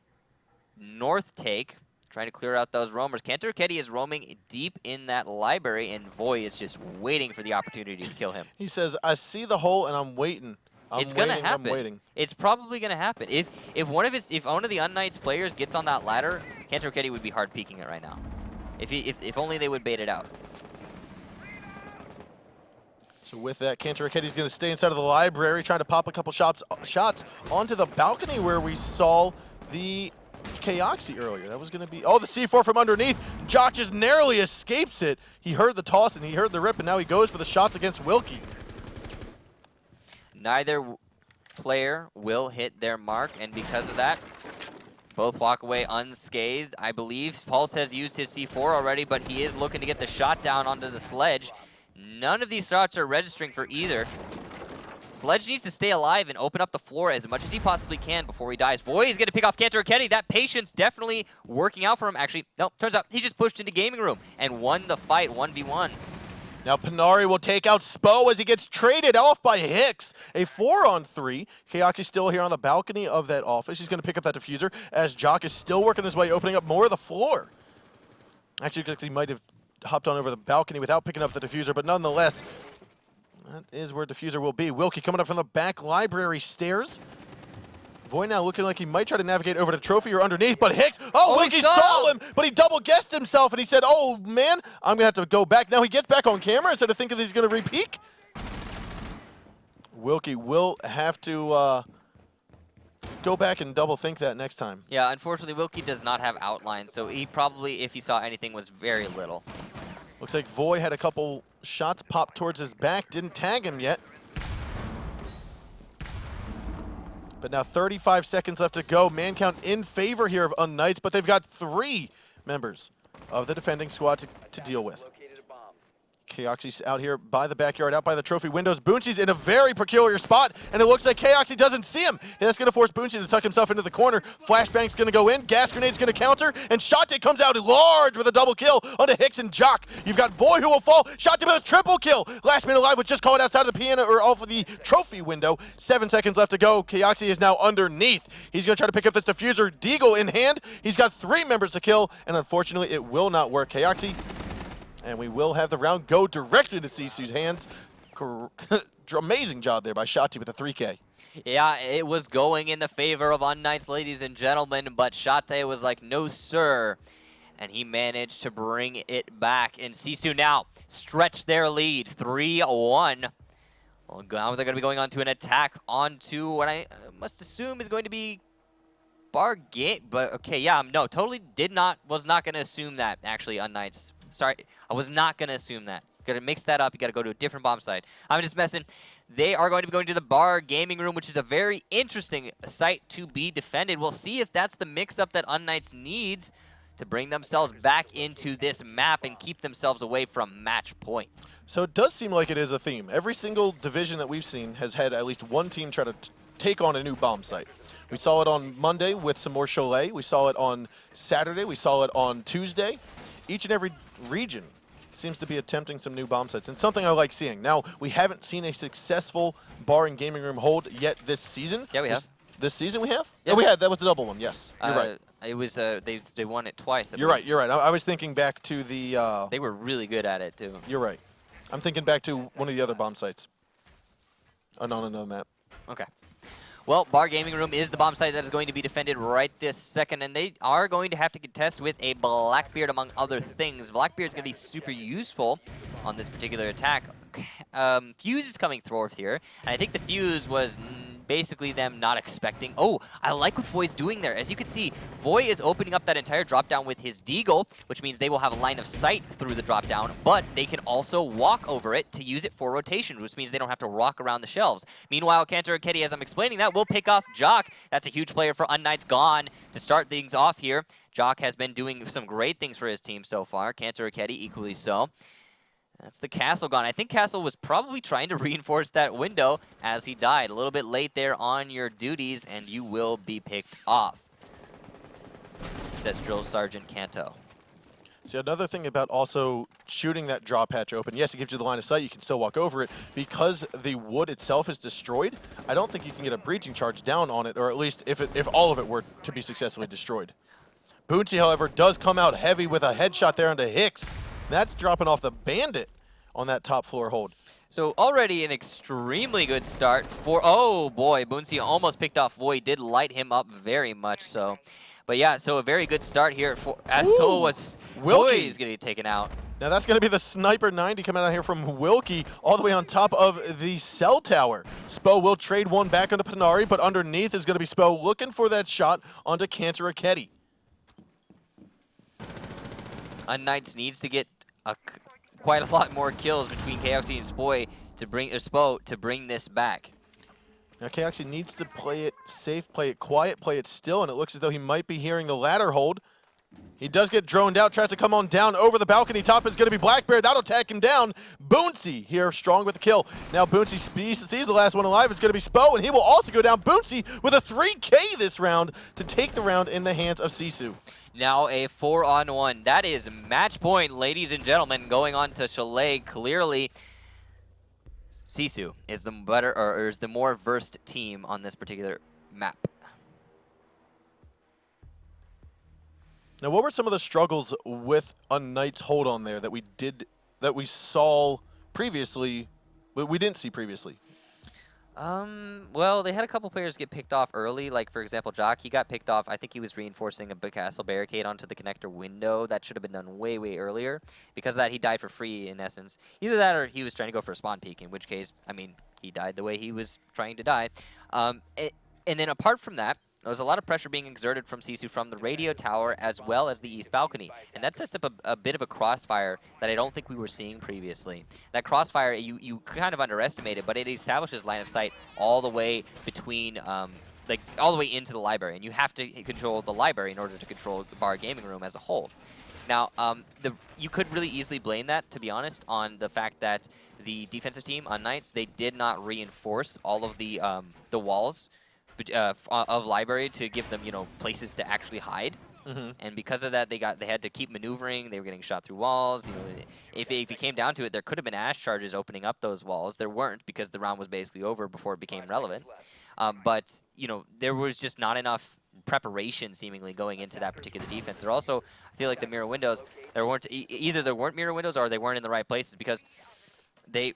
north take, trying to clear out those roamers. Kantaraketi is roaming deep in that library, and Voy is just waiting for the opportunity to kill him. He says, I see the hole, and I'm waiting. It's gonna happen. I'm waiting. It's probably gonna happen. If one of the unKnights players gets on that ladder, Kantaraketi would be hard peeking it right now. If only they would bait it out. So with that, Kantaraketi's going to stay inside of the library, trying to pop a couple shots onto the balcony where we saw the Kaoxi earlier. That was going to be, oh, the C4 from underneath. Jock just narrowly escapes it. He heard the toss and he heard the rip, and now he goes for the shots against wilkie. Neither player will hit their mark, and because of that, both walk away unscathed. I believe Pulse has used his C4 already, but he is looking to get the shot down onto the Sledge. None of these shots are registering for either. Sledge needs to stay alive and open up the floor as much as he possibly can before he dies. Voy is going to pick off Kantaraketi. That patience definitely working out for him. Actually, no, turns out he just pushed into gaming room and won the fight 1v1. Now Panari will take out Spo as he gets traded off by Hicks. A 4-on-3. Kaoxi's still here on the balcony of that office. He's going to pick up that diffuser as Jock is still working his way, opening up more of the floor. Actually, because he might have hopped on over the balcony without picking up the diffuser, but nonetheless, that is where diffuser will be. wilkie coming up from the back library stairs. Voy now looking like he might try to navigate over to trophy or underneath, but Hicks, wilkie saw him, but he double guessed himself, and he said, oh man, I'm gonna have to go back. Now he gets back on camera instead of thinking that he's gonna re-peek. wilkie will have to go back and double think that next time. Yeah, unfortunately, wilkie does not have outline, so he probably, if he saw anything, was very little. Looks like Voy had a couple shots pop towards his back, didn't tag him yet. But now 35 seconds left to go. Man count in favor here of unKnights, but they've got 3 members of the defending squad to deal with. Kaoxi's out here by the backyard, out by the trophy windows. Boonchi's in a very peculiar spot, and it looks like Kaoxi doesn't see him. And that's going to force Boonchi to tuck himself into the corner. Flashbang's going to go in, gas grenade's going to counter, and Shate comes out large with a double kill onto Hicks and Jock. You've got Voy who will fall. Shate with a triple kill. Last man alive was just called outside of the piano or off of the trophy window. 7 seconds left to go. Kaoxi is now underneath. He's going to try to pick up this diffuser. Deagle in hand. He's got 3 members to kill, and unfortunately, it will not work. Kaoxi. And we will have the round go directly to Sisu's hands. Amazing job there by Shate with a 3K. Yeah, it was going in the favor of unKnights, ladies and gentlemen, but Shate was like, no, sir. And he managed to bring it back. And Sisu now stretch their lead, 3-1. Well, now they're going to be going on to an attack onto what I must assume is going to be Bar Game. But, okay, yeah, no, totally was not going to assume that, actually, unKnights. Sorry, I was not going to assume that. Got to mix that up. You got to go to a different bomb site. I'm just messing. They are going to be going to the Bar Gaming Room, which is a very interesting site to be defended. We'll see if that's the mix-up that unKnights needs to bring themselves back into this map and keep themselves away from match point. So it does seem like it is a theme. Every single division that we've seen has had at least one team try to take on a new bomb site. We saw it on Monday with some more Chalet. We saw it on Saturday. We saw it on Tuesday. Each and every region seems to be attempting some new bomb sites, and something I like seeing. Now, we haven't seen a successful bar and gaming room hold yet this season. Yeah, we have. This season we have? Yeah. Oh, we had. That was the double one, yes. You're right. It was, they won it twice. You're right. I was thinking back to the... they were really good at it, too. You're right. I'm thinking back to one of the other bomb sites. On another map. Okay. Well, Bar Gaming Room is the bomb site that is going to be defended right this second, and they are going to have to contest with a Blackbeard, among other things. Blackbeard's going to be super useful on this particular attack. Fuse is coming forth here, and I think the Fuse was basically them not expecting. Oh, I like what Voy's doing there. As you can see, Voy is opening up that entire drop down with his Deagle, which means they will have a line of sight through the drop down, but they can also walk over it to use it for rotation, which means they don't have to walk around the shelves. Meanwhile, Cantor and Ketty, as I'm explaining that, will pick off Jock. That's a huge player for unKnights gone to start things off here. Jock has been doing some great things for his team so far. Cantor and Ketty equally so. That's the Castle gone. I think Castle was probably trying to reinforce that window as he died. A little bit late there on your duties, and you will be picked off, says Drill Sergeant Kanto. See, another thing about also shooting that drop hatch open, yes, it gives you the line of sight, you can still walk over it. Because the wood itself is destroyed, I don't think you can get a breaching charge down on it, or at least if all of it were to be successfully destroyed. Boonty, however, does come out heavy with a headshot there into Hicks. That's dropping off the Bandit on that top floor hold. So already an extremely good start for, oh boy, Boonsi almost picked off Voy, did light him up very much so. But yeah, so a very good start here for, as so was Voy is going to be taken out. Now that's going to be the Sniper 90 coming out here from Wilkie all the way on top of the cell tower. Spo will trade one back onto Panari, but underneath is going to be Spo looking for that shot onto Cantor Aketi. unKnights needs to get quite a lot more kills between Kaoxi and Spo to bring this back. Now Kaoxi needs to play it safe, play it quiet, play it still, and it looks as though he might be hearing the ladder hold. He does get droned out, tries to come on down over the balcony. Top is going to be Black Bear. That'll tack him down. Boonsi here, strong with the kill. Now Boonsi sees the last one alive. It's going to be Spo, and he will also go down. Boonsi with a 3K this round to take the round in the hands of Sisu. Now a 4-on-1. That is match point, ladies and gentlemen, going on to Chalet. Clearly, Sisu is the better, or is the more versed team on this particular map. Now, what were some of the struggles with unKnights hold on there that we saw previously, but we didn't see previously? Well, they had a couple players get picked off early. Like, for example, Jock, he got picked off. I think he was reinforcing a big castle barricade onto the connector window. That should have been done way, way earlier. Because of that, he died for free, in essence. Either that or he was trying to go for a spawn peek, in which case, I mean, he died the way he was trying to die. And then apart from that, there was a lot of pressure being exerted from Sisu from the radio tower as well as the east balcony. And that sets up a bit of a crossfire that I don't think we were seeing previously. That crossfire, you kind of underestimate it, but it establishes line of sight all the way between, like all the way into the library. And you have to control the library in order to control the bar gaming room as a whole. Now, you could really easily blame that, to be honest, on the fact that the defensive team unKnights, they did not reinforce all of the walls of library to give them, you know, places to actually hide. And because of that, they had to keep maneuvering. They were getting shot through walls. You know, if it came down to it, there could have been ash charges opening up those walls. There weren't, because the round was basically over before it became relevant. But you know, there was just not enough preparation seemingly going into that particular defense. There also, I feel like the mirror windows, there weren't either there weren't mirror windows or they weren't in the right places, because they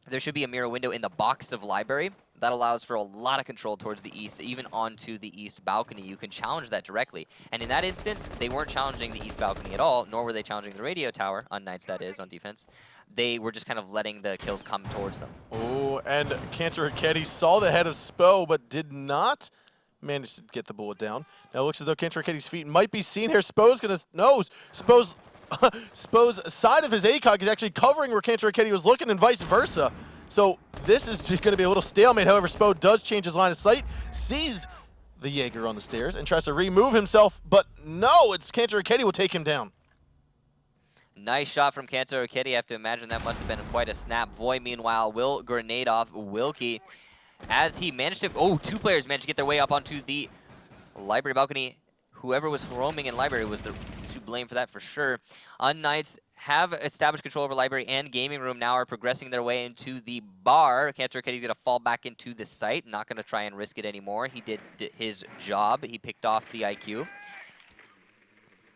there should be a mirror window in the box of library that allows for a lot of control towards the east, even onto the east balcony. You can challenge that directly. And in that instance, they weren't challenging the east balcony at all, nor were they challenging the radio tower, unKnights that is, on defense. They were just kind of letting the kills come towards them. Oh, and Cantor Aketi saw the head of Spo, but did not manage to get the bullet down. Now it looks as though Cantor Aketi's feet might be seen here. Spo's gonna, no, Spo's side of his ACOG is actually covering where Cantor Aketi was looking, and vice versa. So this is just going to be a little stalemate. However, Spo does change his line of sight, sees the Jaeger on the stairs, and tries to remove himself, but no, it's Cantor Aketi will take him down. Nice shot from Cantor Aketi. I have to imagine that must have been quite a snap. Voy, meanwhile, will grenade off Wilkie as he managed to, oh, two players managed to get their way up onto the library balcony. Whoever was roaming in library was to blame for that for sure. unKnights have established control over library and gaming room, now are progressing their way into the bar. Cantor Aketi's going to fall back into the site, not going to try and risk it anymore. He did his job. He picked off the IQ.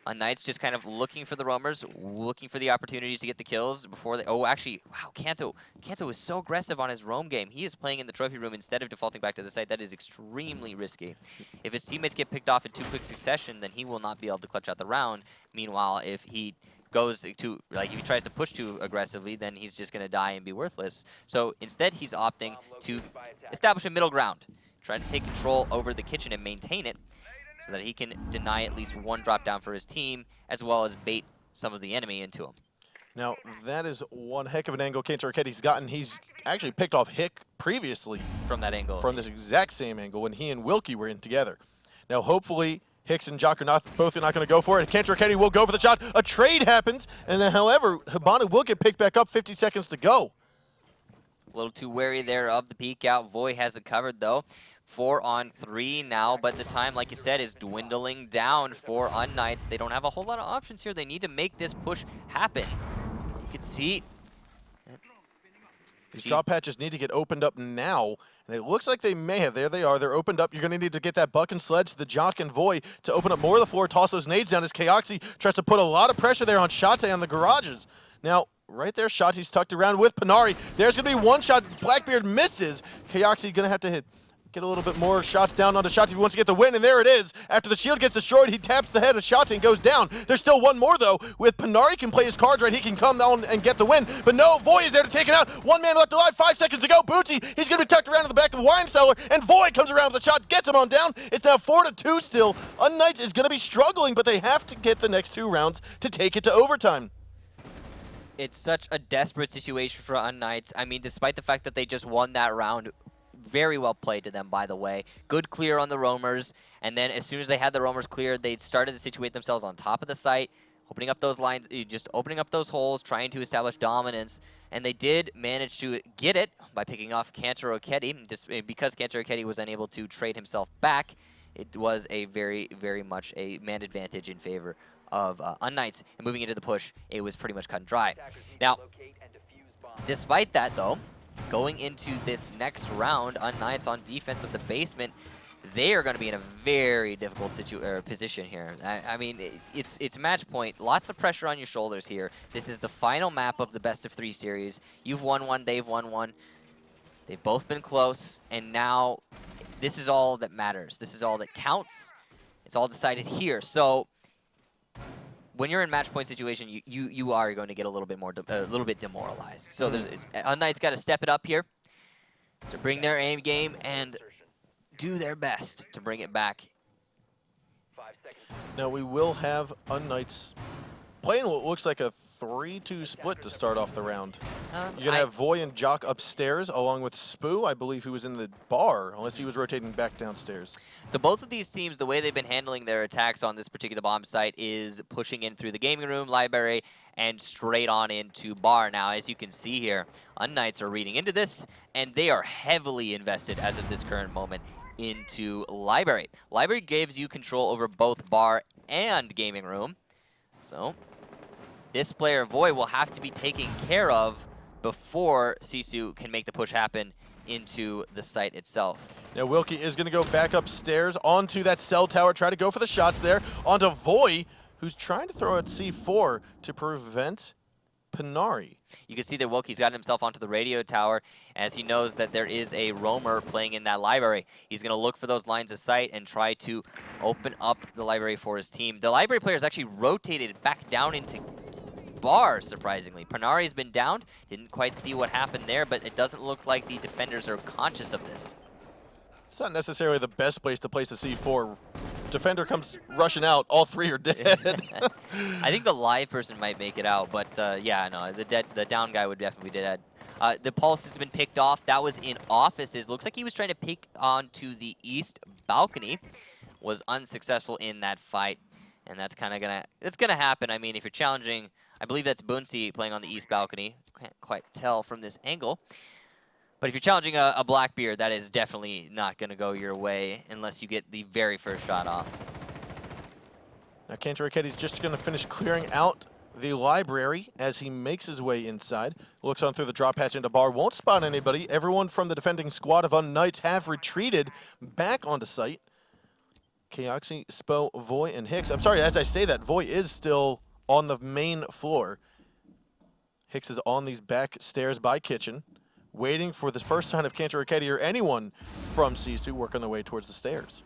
unKnights just kind of looking for the roamers, looking for the opportunities to get the kills before they... Oh, actually, wow, Kanto is so aggressive on his roam game. He is playing in the trophy room instead of defaulting back to the site. That is extremely risky. If his teammates get picked off in too quick succession, then he will not be able to clutch out the round. Meanwhile, if he goes to, like, if he tries to push too aggressively, then he's just going to die and be worthless. So instead, he's opting to establish a middle ground, try to take control over the kitchen and maintain it so that he can deny at least one drop down for his team, as well as bait some of the enemy into him. Now, that is one heck of an angle Kainter Raketi's gotten. He's actually picked off Hick previously From that angle. from this exact same angle when he and Wilkie were in together. Now, hopefully, Hicks and Jock are both not going to go for it. Kainter Raketi will go for the shot. A trade happens, and however, Hibana will get picked back up. 50 seconds to go. A little too wary there of the peek out. Voy has it covered, though. 4-on-3 now, but the time, like you said, is dwindling down for unKnights. They don't have a whole lot of options here. They need to make this push happen. You can see these drop patches need to get opened up now, and it looks like they may have. There they are. They're opened up. You're going to need to get that buck and sledge, the Jock and Voy, to open up more of the floor, toss those nades down as Kaoxi tries to put a lot of pressure there on Chalet on the garages. Now, right there, Shotzi's tucked around with Panari. There's going to be one shot. Blackbeard misses. Kaoxi going to have to get a little bit more shots down onto Shotzi if he wants to get the win, and there it is. After the shield gets destroyed, he taps the head of Shotzi and goes down. There's still one more, though. With Panari can play his cards right, he can come down and get the win. But no, Voy is there to take it out. One man left alive, 5 seconds to go. Bootsy, he's going to be tucked around in the back of the wine cellar, and Voy comes around with a shot, gets him on down. It's now 4-2 still. unKnights is going to be struggling, but they have to get the next 2 rounds to take it to overtime. it's such a desperate situation for unKnights. I mean, despite the fact that they just won that round, very well played to them, by the way. Good clear on the roamers, and then as soon as they had the roamers cleared, they started to situate themselves on top of the site, opening up those lines, just opening up those holes, trying to establish dominance, and they did manage to get it by picking off Kainter Raketi. Just because Kainter Raketi was unable to trade himself back, it was a very, very much a man advantage in favor of unKnights. And moving into the push, it was pretty much cut and dry. Now, despite that, though, going into this next round, unKnights on defense of the basement, they are going to be in a very difficult position here. I mean, it's match point. Lots of pressure on your shoulders here. This is the final map of the best-of-3 series. You've won one, they've won one. They've both been close, and now this is all that matters. This is all that counts. It's all decided here. So when you're in match point situation, you are going to get a little bit demoralized. So unKnights got to step it up here. So bring their aim game and do their best to bring it back. Now we will have unKnights playing what looks like a 3-2 split to start off the round. You're going to have Voy and Jock upstairs along with Spoo, I believe, who was in the bar, unless he was rotating back downstairs. So both of these teams, the way they've been handling their attacks on this particular bomb site is pushing in through the gaming room, library, and straight on into bar. Now, as you can see here, unKnights are reading into this, and they are heavily invested as of this current moment into library. Library gives you control over both bar and gaming room. So this player, Voy, will have to be taken care of before Sisu can make the push happen into the site itself. Now Wilkie is going to go back upstairs onto that cell tower, try to go for the shots there, onto Voy, who's trying to throw at C4 to prevent Panari. You can see that Wilkie's gotten himself onto the radio tower as he knows that there is a roamer playing in that library. He's going to look for those lines of sight and try to open up the library for his team. The library players actually rotated back down into bar, surprisingly. Panari's been downed. Didn't quite see what happened there, but it doesn't look like the defenders are conscious of this. It's not necessarily the best place to place a C4. Defender comes rushing out, all 3 are dead. I think the live person might make it out, but yeah, no, the down guy would definitely be dead. The pulse has been picked off. That was in offices. Looks like he was trying to pick onto the east balcony. Was unsuccessful in that fight, and that's kind of gonna happen. I mean, if you're challenging, I believe that's Boonsy playing on the east balcony. Can't quite tell from this angle. But if you're challenging a Blackbeard, that is definitely not going to go your way unless you get the very first shot off. Now Kainter Raketi's just going to finish clearing out the library as he makes his way inside. Looks on through the drop hatch into bar, won't spot anybody. Everyone from the defending squad of unKnights have retreated back onto site. Kaoxi, Spo, Voy, and Hicks. I'm sorry, as I say that, Voy is still on the main floor. Hicks is on these back stairs by kitchen, waiting for the first sign of Kainter Raketi or anyone from Sisu working their way towards the stairs.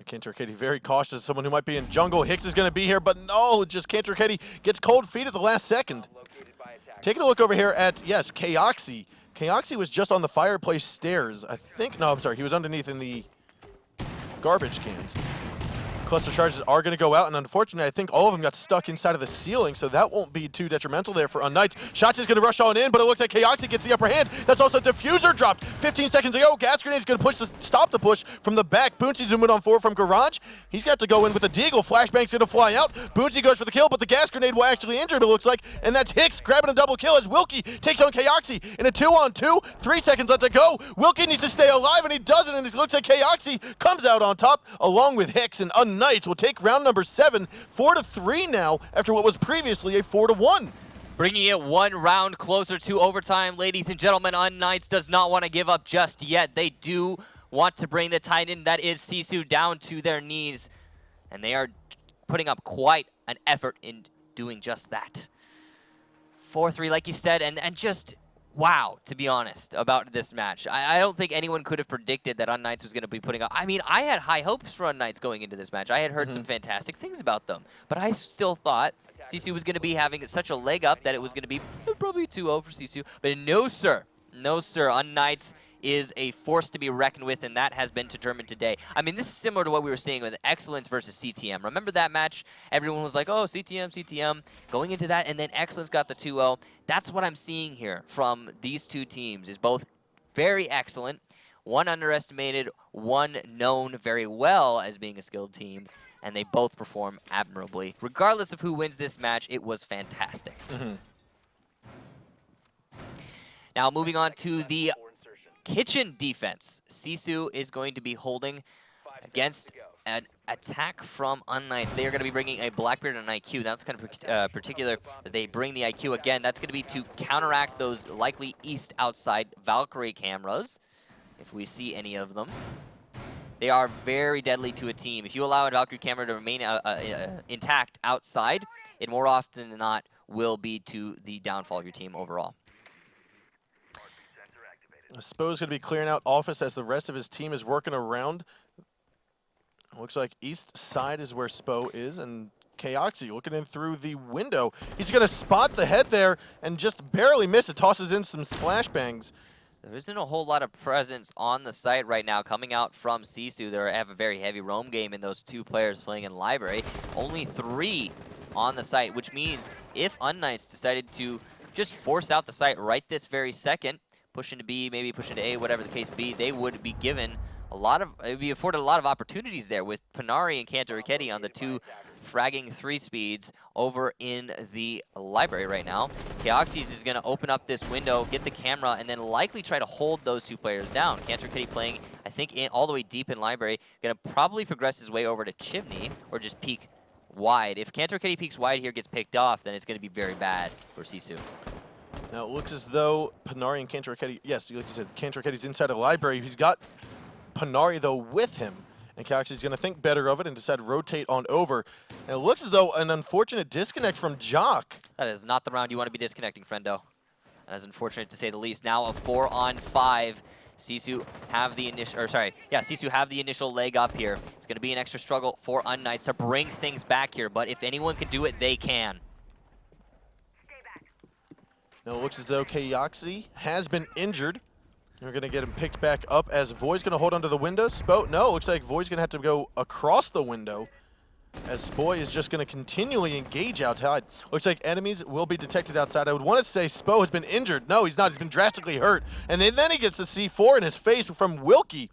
KanTaroKetty very cautious, someone who might be in jungle. Hicks is going to be here, but no, just KanTaroKetty gets cold feet at the last second. Located by attackers. Taking a look over here at, yes, Kaoxi. Kaoxi was just on the fireplace stairs. I think, no, I'm sorry, he was underneath in the garbage cans. Cluster charges are going to go out, and unfortunately, I think all of them got stuck inside of the ceiling, so that won't be too detrimental there for unKnights. Shot's going to rush on in, but it looks like Kaoxi gets the upper hand. That's also Diffuser dropped 15 seconds ago. Gas Grenade's going to push to stop the push from the back. Boonsy zooming on forward from Garage. He's got to go in with a deagle. Flashbang's going to fly out. Boonsy goes for the kill, but the Gas Grenade will actually injure it, it looks like, and that's Hicks grabbing a double kill as Wilkie takes on Kaoxi in a 2-on-2. 3 seconds left to go. Wilkie needs to stay alive, and he doesn't, and it looks like Kaoxi comes out on top along with Hicks, and unKnights will take round number 7, 4-3 now, after what was previously a 4-1. Bringing it one round closer to overtime, ladies and gentlemen. unKnights does not want to give up just yet. They do want to bring the Titan, that is Sisu, down to their knees. And they are putting up quite an effort in doing just that. 4-3, like you said, and just wow, to be honest, about this match. I don't think anyone could have predicted that unKnights was going to be putting up. I mean, I had high hopes for unKnights going into this match. I had heard some fantastic things about them, but I still thought Sisu was going to be having such a leg up that it was going to be probably 2-0 for Sisu. But no, sir. No, sir. unKnights is a force to be reckoned with, and that has been determined today. I mean, this is similar to what we were seeing with Excellence versus CTM. Remember that match? Everyone was like, oh, CTM, CTM. Going into that, and then Excellence got the 2-0. That's what I'm seeing here from these two teams, is both very excellent, one underestimated, one known very well as being a skilled team, and they both perform admirably. Regardless of who wins this match, it was fantastic. Now, moving on to the kitchen defense. Sisu is going to be holding against an attack from unKnights. They are going to be bringing a Blackbeard and an IQ. That's kind of particular that they bring the IQ again. That's going to be to counteract those likely east outside Valkyrie cameras, if we see any of them. They are very deadly to a team. If you allow a Valkyrie camera to remain intact outside, it more often than not will be to the downfall of your team overall. Spo's going to be clearing out office as the rest of his team is working around. Looks like east side is where Spo is, and Kaoxi looking in through the window. He's going to spot the head there and just barely miss it. Tosses in some flashbangs. There isn't a whole lot of presence on the site right now coming out from Sisu. They have a very heavy roam game in those two players playing in Library. Only 3 on the site, which means if unKnights decided to just force out the site right this very second, push into B, maybe push into A, whatever the case be, they would be given a lot of, it would be afforded a lot of opportunities there with Panari and KanTaroKetty on the 2 fragging 3 speeds over in the Library right now. Kaoxis is going to open up this window, get the camera, and then likely try to hold those 2 players down. KanTaroKetty playing, I think, all the way deep in Library, going to probably progress his way over to Chimney, or just peek wide. If KanTaroKetty peeks wide here, gets picked off, then it's going to be very bad for Sisu. Now it looks as though Panari and KanTaroKetty, yes, like you said, KanTaroKetty's inside of the Library. He's got Panari, though, with him. And Kaoxi's going to think better of it and decide to rotate on over. And it looks as though an unfortunate disconnect from Jock. That is not the round you want to be disconnecting, friendo. That is unfortunate to say the least. Now a 4-on-5. Sisu have the initial, or sorry, yeah, Sisu have the initial leg up here. It's going to be an extra struggle for unKnights to bring things back here, but if anyone can do it, they can. Now it looks as though Kaoxi has been injured. We're going to get him picked back up as Void's going to hold onto the window. Spo, no, looks like Void's going to have to go across the window as Spoy is just going to continually engage outside. Looks like enemies will be detected outside. I would want to say Spo has been injured. No, he's not. He's been drastically hurt. And then he gets the C4 in his face from Wilkie.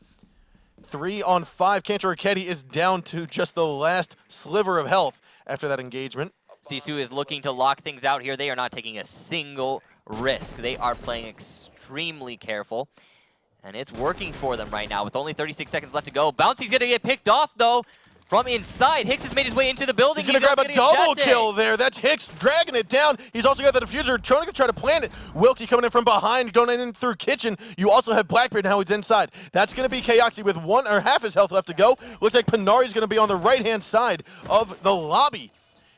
3-on-5. KanTaroKetty is down to just the last sliver of health after that engagement. Sisu is looking to lock things out here. They are not taking a single risk. They are playing extremely careful, and it's working for them right now with only 36 seconds left to go. Bouncy's going to get picked off, though, from inside. Hicks has made his way into the building. He's going to grab a double kill there. That's Hicks dragging it down. He's also got the diffuser, trying to try to plant it. Wilkie coming in from behind, going in through kitchen. You also have Blackbeard now. He's inside. That's going to be Kaoxi with half his health left to go. Looks like Panari's going to be on the right-hand side of the lobby.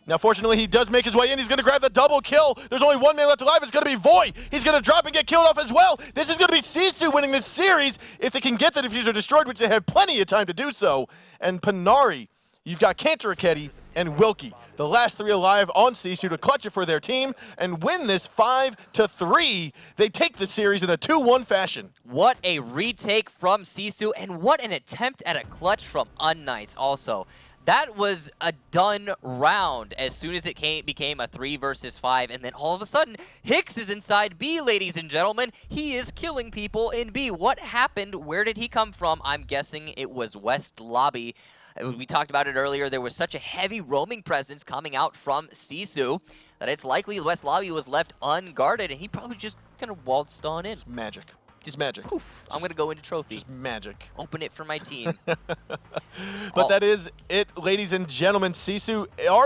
Now, fortunately, he does make his way in. He's going to grab the double kill. There's only one man left alive. It's going to be Voy. He's going to drop and get killed off as well. This is going to be Sisu winning this series if they can get the diffuser destroyed, which they have plenty of time to do so. And Panari, you've got Kantaraketi and Wilkie, the last three alive on Sisu to clutch it for their team and win this 5-3. They take the series in a 2-1 fashion. What a retake from Sisu, and what an attempt at a clutch from unKnights also. That was a done round as soon as it became a 3 versus 5, and then all of a sudden, Hicks is inside B, ladies and gentlemen. He is killing people in B. What happened? Where did he come from? I'm guessing it was West Lobby. We talked about it earlier. There was such a heavy roaming presence coming out from Sisu that it's likely West Lobby was left unguarded, and he probably just kind of waltzed on in. It's magic. Just magic. Poof, I'm going to go into trophy. Just magic. Open it for my team. But that is it, ladies and gentlemen. Sisu are